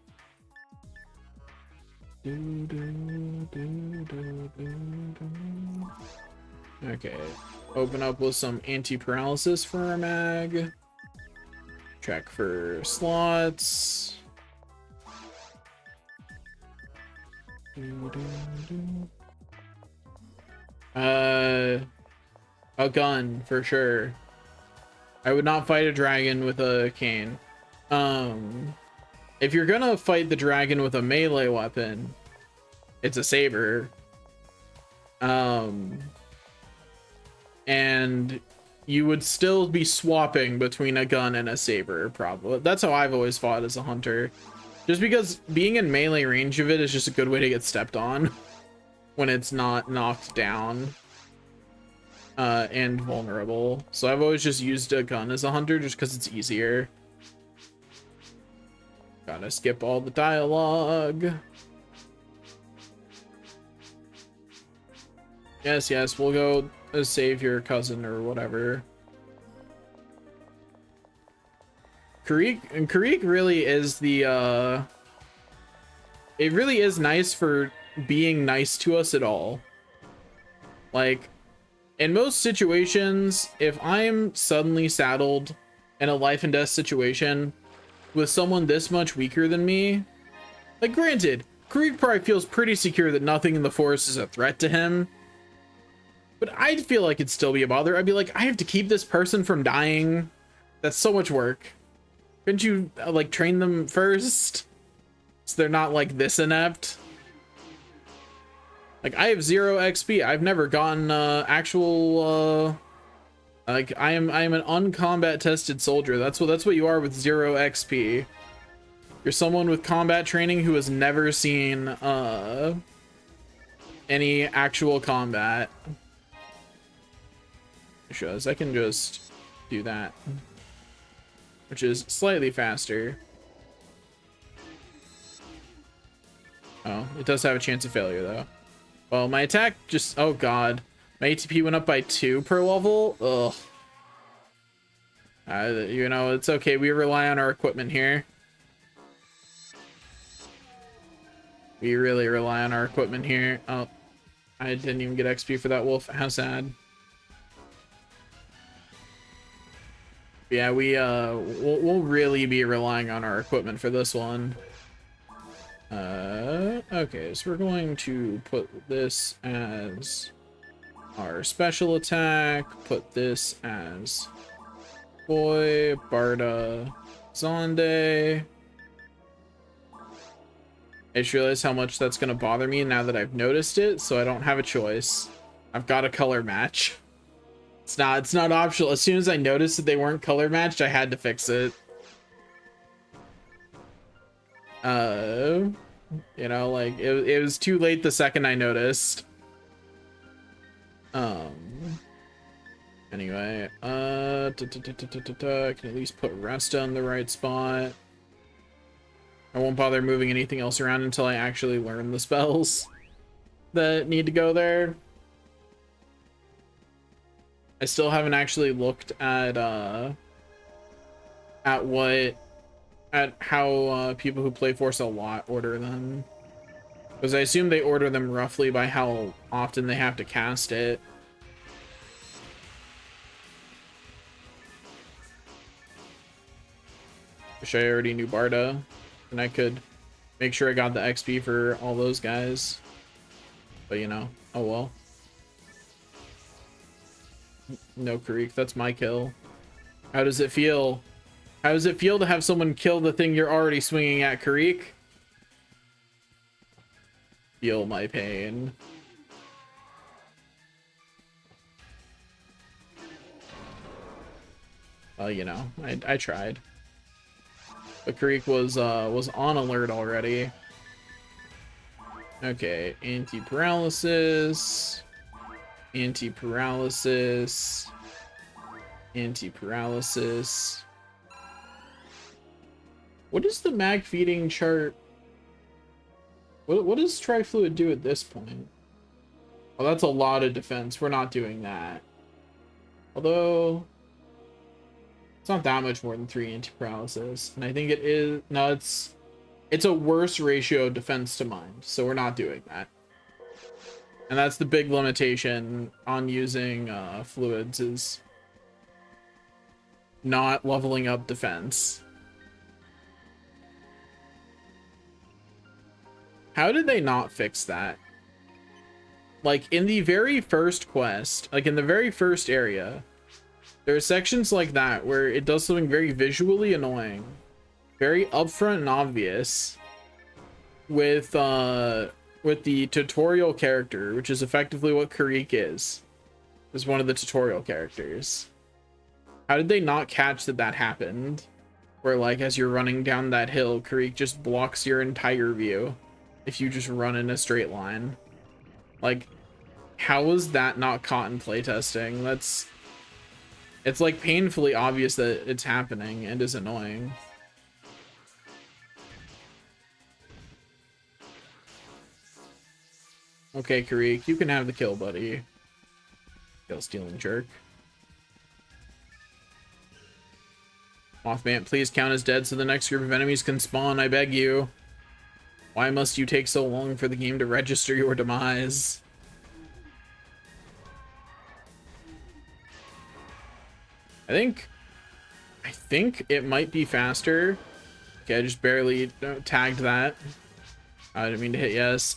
Okay, open up with some anti-paralysis for our mag. Check for slots. A gun for sure. I would not fight a dragon with a cane. If you're gonna fight the dragon with a melee weapon, it's a saber. And you would still be swapping between a gun and a saber, probably. That's how I've always fought as a hunter. Just because being in melee range of it is just a good way to get stepped on when it's not knocked down and vulnerable. So I've always just used a gun as a hunter just because it's easier. Gotta skip all the dialogue. Yes, we'll go save your cousin or whatever. Karuk really is the it really is nice for being nice to us at all. Like, in most situations, if I'm suddenly saddled in a life and death situation with someone this much weaker than me, like, granted, Karuk probably feels pretty secure that nothing in the forest is a threat to him, but I'd feel like it'd still be a bother. I'd be like, I have to keep this person from dying. That's so much work. Couldn't you, like, train them first so they're not, like, this inept? Like, I have 0 XP. I've never gotten actual like I am an uncombat tested soldier. That's what you are with 0 XP. You're someone with combat training who has never seen any actual combat. Shows I can just do that, which is slightly faster. Oh, it does have a chance of failure though. Well, my attack just, oh god, my ATP went up by 2 per level. Ugh. You know, it's okay. We rely on our equipment here. We really rely on our equipment here. Oh, I didn't even get XP for that wolf. How sad. Yeah, we'll really be relying on our equipment for this one. Okay, so we're going to put this as our special attack, put this as Boy, Barda, Zonde. I just realized how much that's gonna bother me now that I've noticed it, so I don't have a choice. I've got a color match. It's not optional. As soon as I noticed that they weren't color matched, I had to fix it. You know, like it was too late the second I noticed. Anyway, I can at least put Resta in the right spot. I won't bother moving anything else around until I actually learn the spells that need to go there. I still haven't actually looked at how people who play Force a lot order them, because I assume they order them roughly by how often they have to cast it. Wish I already knew Barda, and I could make sure I got the XP for all those guys, but you know, oh well. No, Karuk, that's my kill. How does it feel? How does it feel to have someone kill the thing you're already swinging at, Karuk? Feel my pain. Well, you know, I tried. But Karuk was on alert already. Okay, anti-paralysis. Anti-paralysis. Anti-paralysis. What is the mag feeding chart? What does Trifluid do at this point? Oh, that's a lot of defense. We're not doing that. Although it's not that much more than 3 anti-paralysis. And I think it is, no, it's a worse ratio of defense to mind, so we're not doing that. And that's the big limitation on using fluids, is not leveling up defense. How did they not fix that? Like, in the very first quest, like in the very first area, there are sections like that where it does something very visually annoying, very upfront and obvious, with the tutorial character, which is effectively what Karuk is one of the tutorial characters. How did they not catch that happened? Where, like, as you're running down that hill, Karuk just blocks your entire view if you just run in a straight line. Like, how is that not caught in playtesting? It's like painfully obvious that it's happening and is annoying. Okay, Karuk, you can have the kill, buddy. Kill stealing jerk. Mothman, please count as dead so the next group of enemies can spawn, I beg you. Why must you take so long for the game to register your demise? I think it might be faster. Okay, I just barely tagged that. I didn't mean to hit yes.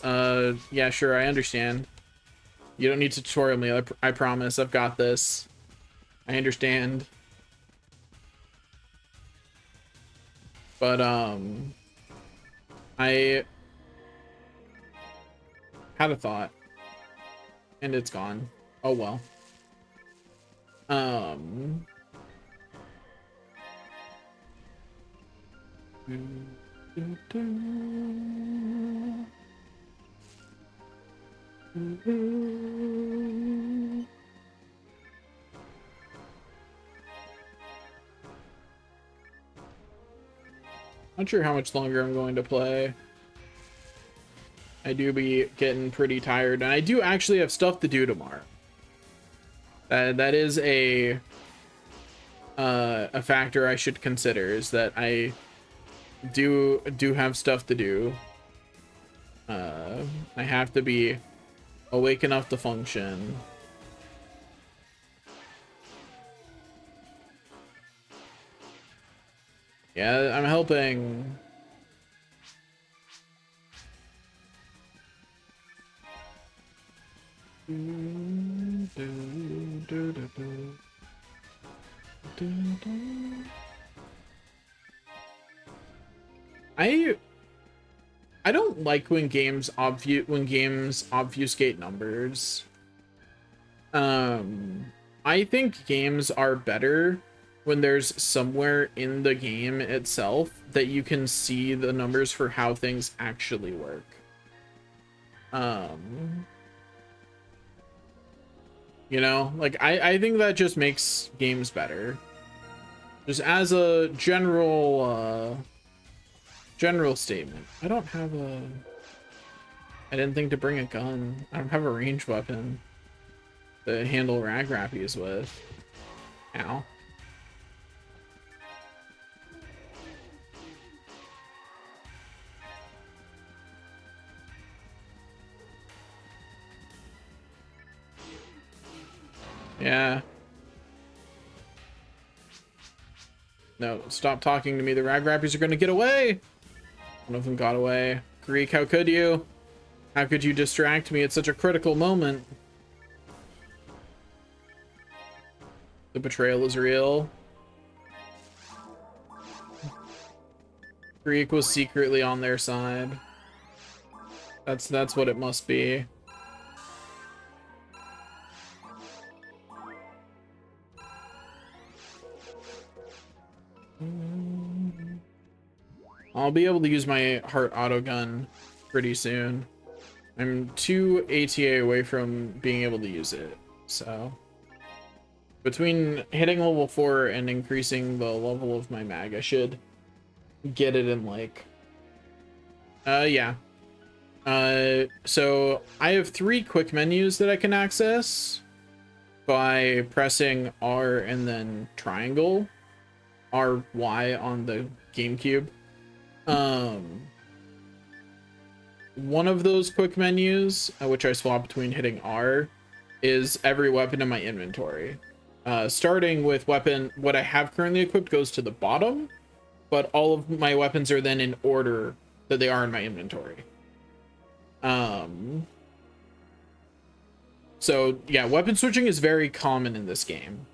Yeah, sure, I understand. You don't need to tutorial me, I promise. I've got this. I understand. But, I had a thought. And it's gone. Oh, well. Not sure how much longer I'm going to play. I do be getting pretty tired, and I do actually have stuff to do tomorrow. That is a factor I should consider, is that I do have stuff to do. I have to be awake enough to function. Yeah, I'm helping. I don't like when games obfuscate numbers. I think games are better when there's somewhere in the game itself that you can see the numbers for how things actually work. You know, like I think that just makes games better. Just as a general statement. I don't have a... I didn't think to bring a gun. I don't have a ranged weapon to handle rag rappies with. Ow. Yeah. No, stop talking to me. The rag rappies are gonna get away! One of them got away. Greek, how could you? How could you distract me at such a critical moment? The betrayal is real. Greek was secretly on their side. That's what it must be. I'll be able to use my heart auto gun pretty soon. I'm 2 ATA away from being able to use it, so between hitting level 4 and increasing the level of my mag, I should get it in like yeah. So I have 3 quick menus that I can access by pressing R and then triangle, RY on the GameCube. One of those quick menus, which I swap between hitting R, is every weapon in my inventory. Starting with weapon, what I have currently equipped goes to the bottom, but all of my weapons are then in order that they are in my inventory. So yeah, weapon switching is very common in this game.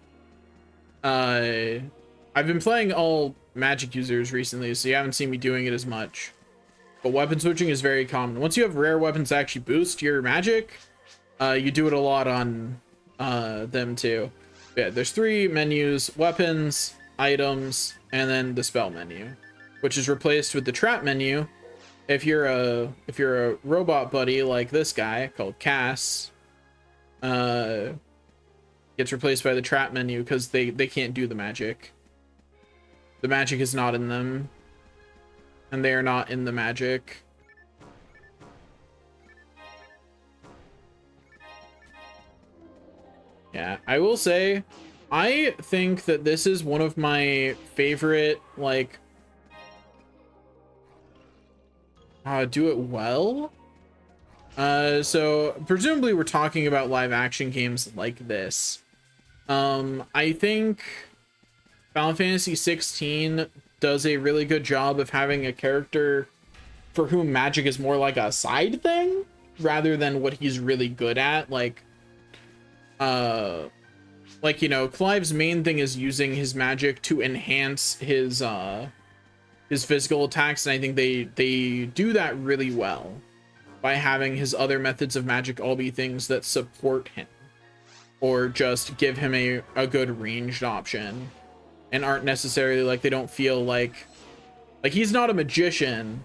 I've been playing all magic users recently, so you haven't seen me doing it as much. But weapon switching is very common. Once you have rare weapons that actually boost your magic, you do it a lot on them too. Yeah, there's 3 menus: weapons, items, and then the spell menu, which is replaced with the trap menu. If you're a robot buddy like this guy called Cass, gets replaced by the trap menu because they can't do the magic. The magic is not in them, and they are not in the magic. Yeah, I will say I think that this is one of my favorite, like, do it well. So presumably we're talking about live action games like this. I think Final Fantasy 16 does a really good job of having a character for whom magic is more like a side thing rather than what he's really good at. Like, you know, Clive's main thing is using his magic to enhance his physical attacks, and I think they do that really well by having his other methods of magic all be things that support him or just give him a good ranged option and aren't necessarily like, they don't feel like he's not a magician,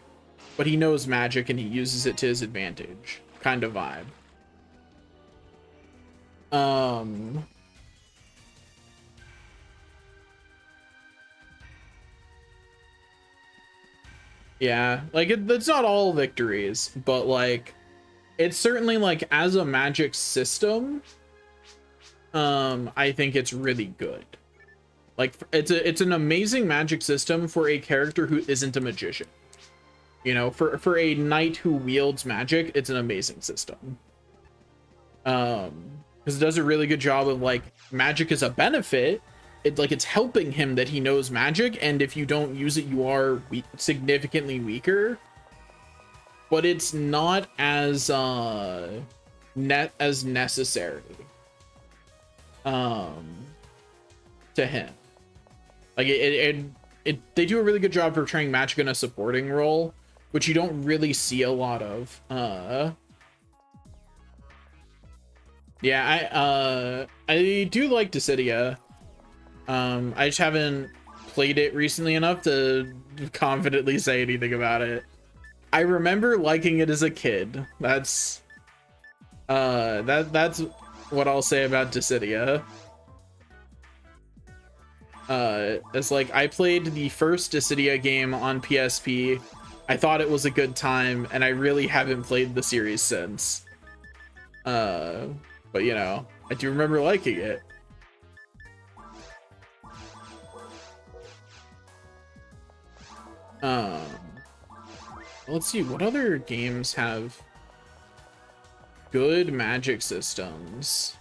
but he knows magic and he uses it to his advantage kind of vibe. Yeah, like it's not all victories, but like it's certainly like as a magic system, I think it's really good. Like it's an amazing magic system for a character who isn't a magician. You know, for a knight who wields magic, it's an amazing system. Because it does a really good job of like magic is a benefit. It's helping him that he knows magic, and if you don't use it, you are significantly weaker. But it's not as necessary to him. Like they do a really good job portraying magic in a supporting role, which you don't really see a lot of. Yeah, I do like Dissidia. I just haven't played it recently enough to confidently say anything about it. I remember liking it as a kid. That's what I'll say about Dissidia. It's like I played the first Dissidia game on PSP. I thought it was a good time, and I really haven't played the series since. But you know, I do remember liking it. Let's see, what other games have good magic systems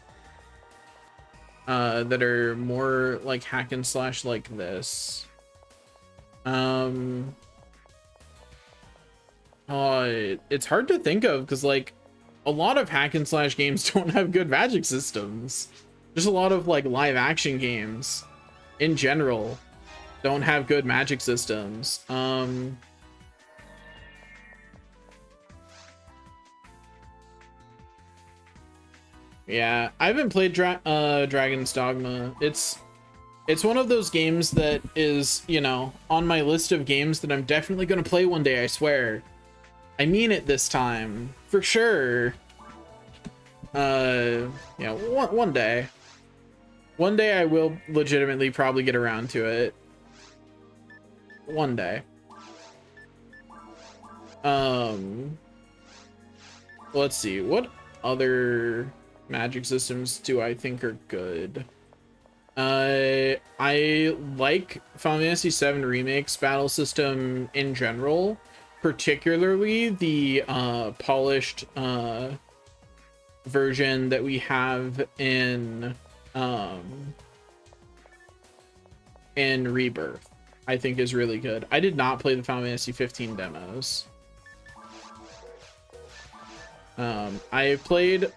that are more like hack and slash like this? It's hard to think of because like a lot of hack and slash games don't have good magic systems. Just a lot of like live action games in general don't have good magic systems. Yeah, I haven't played Dragon's Dogma. It's one of those games that is, you know, on my list of games that I'm definitely gonna play one day, I swear. I mean it this time, for sure. Yeah, one day. One day I will legitimately probably get around to it. One day. Let's see, what other magic systems do I think are good? I like Final Fantasy VII Remake's battle system in general, particularly the polished version that we have in Rebirth. I think is really good. I did not play the Final Fantasy 15 demos. I played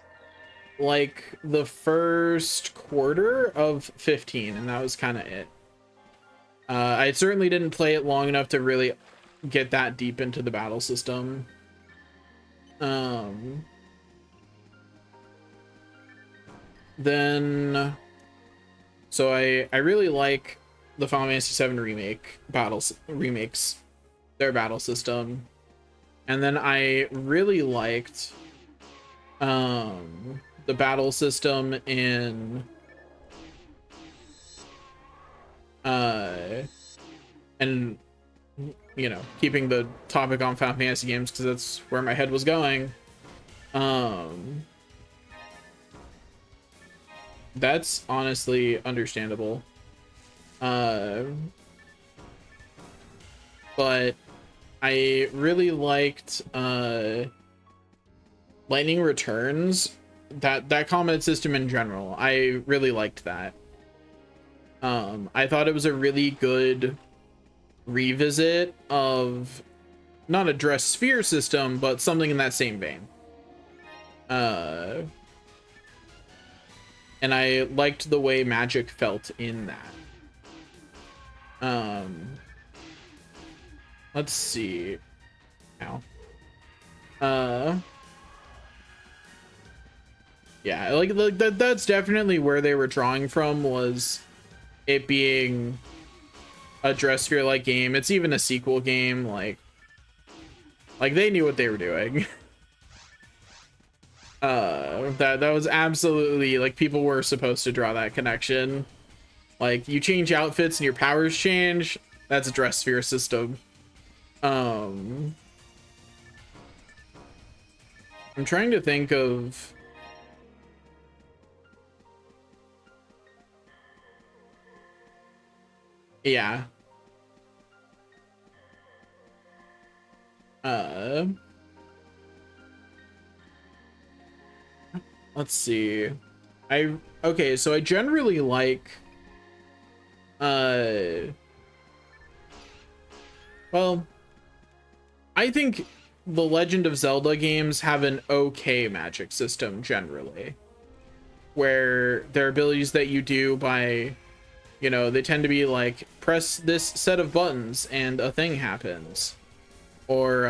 like the first quarter of 15, and that was kind of it. I certainly didn't play it long enough to really get that deep into the battle system. Then so I really like the Final Fantasy VII remake remakes, their battle system. And then I really liked the battle system in and you know, keeping the topic on Final Fantasy games because that's where my head was going. That's honestly understandable. But I really liked Lightning Returns, that combat system in general. I really liked that. I thought it was a really good revisit of not a dress sphere system, but something in that same vein. And I liked the way magic felt in that. Let's see now. Yeah, like that's definitely where they were drawing from, was it being a dress sphere like game. It's even a sequel game. Like they knew what they were doing. That was absolutely, like, people were supposed to draw that connection. Like, you change outfits and your powers change, that's a dress sphere system. I'm trying to think of yeah. Let's see. Okay, so I generally like well, I think the Legend of Zelda games have an okay magic system generally, where their abilities that you do by, you know, they tend to be like, press this set of buttons and a thing happens, or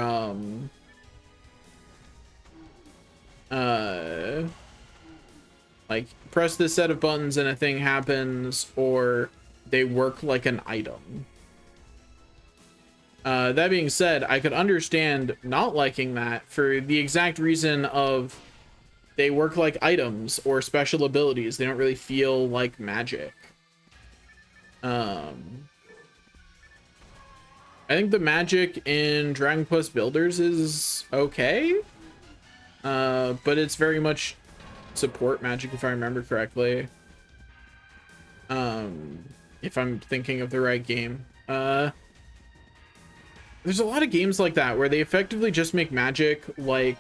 like, press this set of buttons and a thing happens, or they work like an item. That being said, I could understand not liking that for the exact reason of they work like items or special abilities. They don't really feel like magic. I think the magic in Dragon Quest Builders is okay. But it's very much support magic, if I remember correctly. If I'm thinking of the right game. There's a lot of games like that where they effectively just make magic like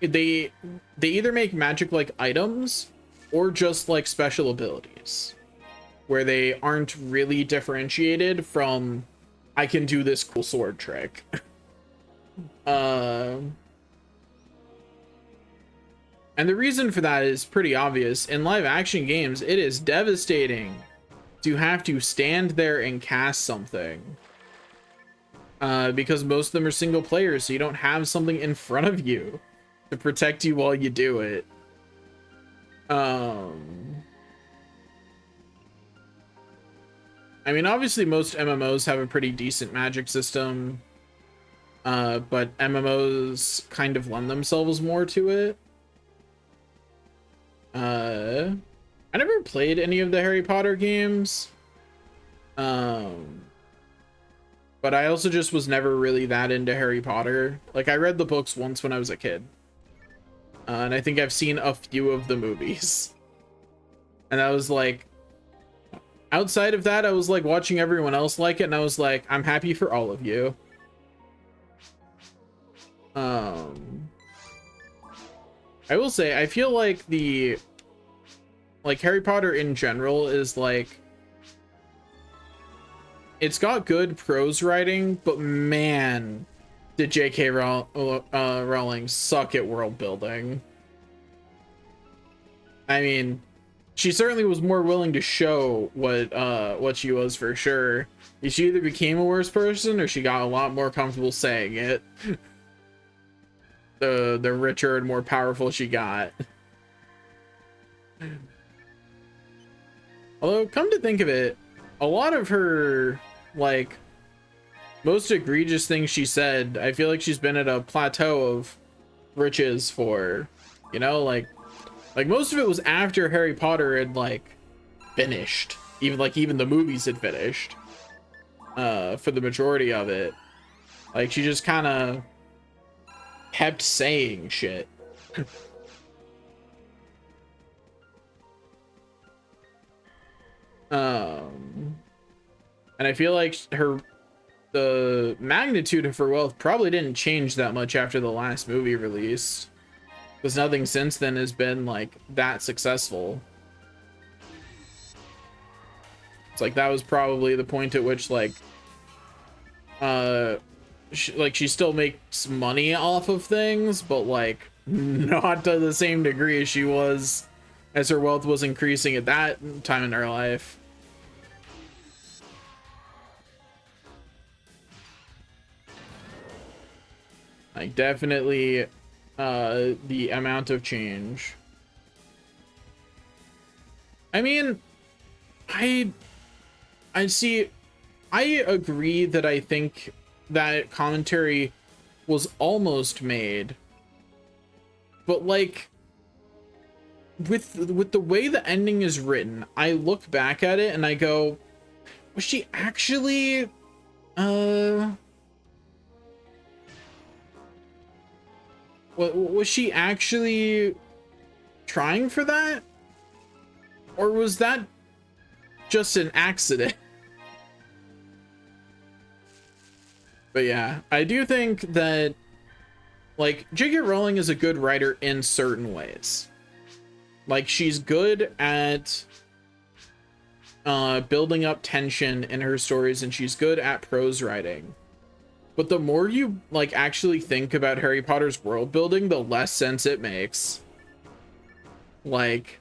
they either make magic like items or just like special abilities, where they aren't really differentiated from, I can do this cool sword trick. And the reason for that is pretty obvious. In live action games, it is devastating to have to stand there and cast something, because most of them are single player, so you don't have something in front of you to protect you while you do it. I mean, obviously most MMOs have a pretty decent magic system, but MMOs kind of lend themselves more to it. I never played any of the Harry Potter games, but I also just was never really that into Harry Potter. Like, I read the books once when I was a kid, and I think I've seen a few of the movies, and I was like, outside of that, I was like watching everyone else like it, and I was like, I'm happy for all of you. I will say, I feel like Harry Potter in general is like, it's got good prose writing, but man, did J.K. Rowling suck at world building. I mean, she certainly was more willing to show what she was, for sure. She either became a worse person or she got a lot more comfortable saying it. The richer and more powerful she got. Although, come to think of it, a lot of her, like, most egregious things she said, I feel like she's been at a plateau of riches for, you know, like most of it was after Harry Potter had, like, finished. Even the movies had finished. For the majority of it. Like, she just kind of kept saying shit. And I feel like the magnitude of her wealth probably didn't change that much after the last movie released, because nothing since then has been like that successful. It's like that was probably the point at which like she still makes money off of things, but like not to the same degree as she was as her wealth was increasing at that time in her life. Like definitely the amount of change. I mean, I see, I agree that I think that commentary was almost made, but like with the way the ending is written, I look back at it and I go, was she actually was she actually trying for that, or was that just an accident? But yeah, I do think that like J.K. Rowling is a good writer in certain ways. Like she's good at building up tension in her stories, and she's good at prose writing. But the more you like actually think about Harry Potter's world building, the less sense it makes. Like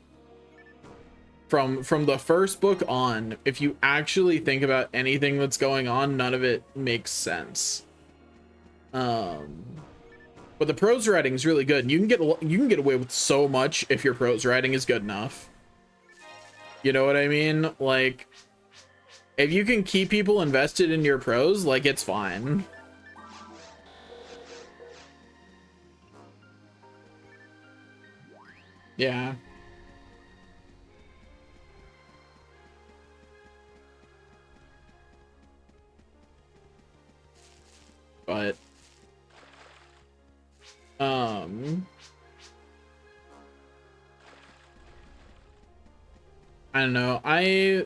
from the first book on, if you actually think about anything that's going on, none of it makes sense. But the prose writing is really good, and you can get away with so much if your prose writing is good enough. You know what I mean? Like if you can keep people invested in your prose, like it's fine. Yeah. But I don't know. I'm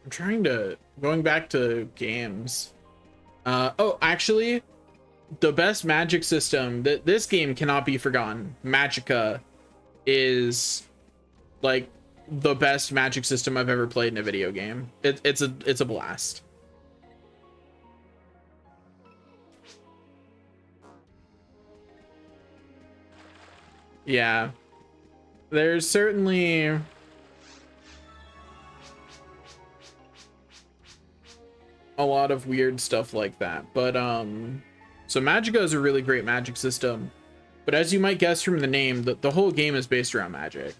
trying to going back to games. Oh, actually, the best magic system that this game cannot be forgotten. Magicka is like the best magic system I've ever played in a video game. It's a blast. Yeah, there's certainly a lot of weird stuff like that, but so Magicka is a really great magic system, but as you might guess from the name, the whole game is based around magic.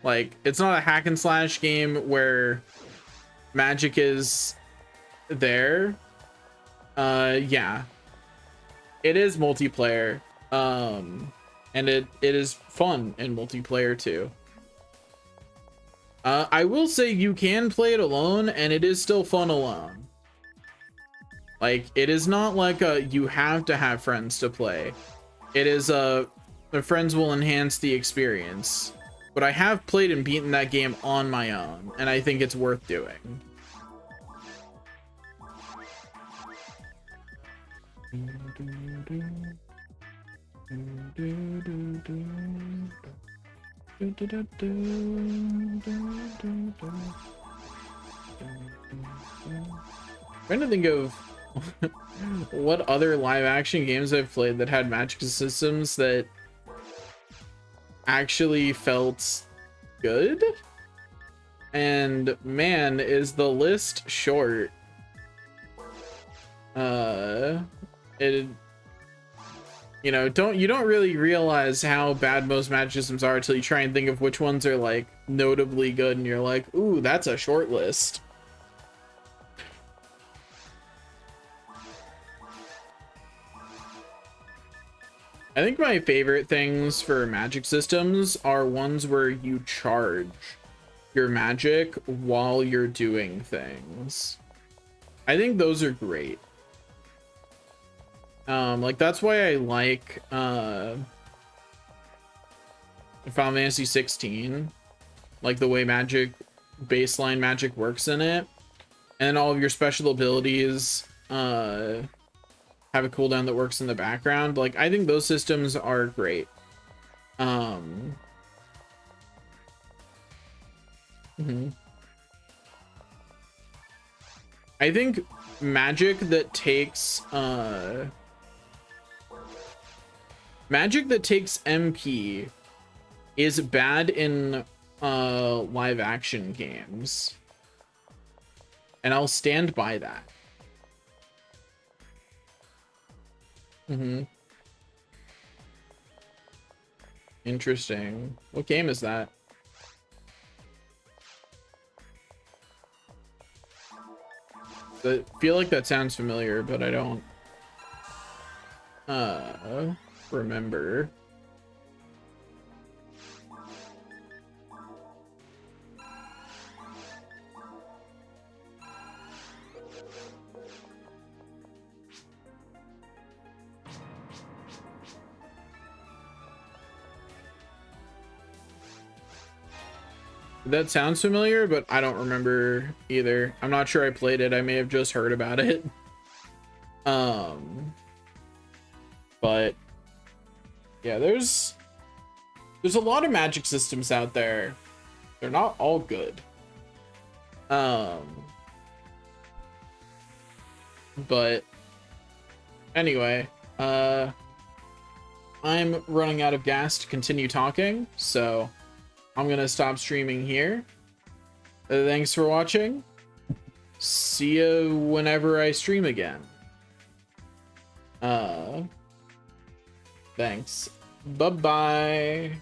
Like it's not a hack and slash game where magic is there. Yeah, it is multiplayer, and it is fun in multiplayer too. I will say you can play it alone, and it is still fun alone. Like it is not like you have to have friends to play. It is the friends will enhance the experience. But I have played and beaten that game on my own, and I think it's worth doing. Trying to think of what other live action games I've played that had magic systems that actually felt good, and man, is the list short. It, you know, you don't really realize how bad most magic systems are until you try and think of which ones are like notably good, and you're like, ooh, that's a short list. I think my favorite things for magic systems are ones where you charge your magic while you're doing things. I think those are great. Like that's why I like Final Fantasy 16, like the way magic, baseline magic works in it, and all of your special abilities have a cooldown that works in the background. Like, I think those systems are great. I think magic that takes MP is bad in live action games, and I'll stand by that. Interesting. What game is that? I feel like that sounds familiar, but I don't remember. That sounds familiar, but I don't remember either. I'm not sure I played it. I may have just heard about it. But yeah, there's a lot of magic systems out there. They're not all good. But anyway, I'm running out of gas to continue talking, so I'm gonna stop streaming here. Thanks for watching. See you whenever I stream again. Thanks. Bye-bye.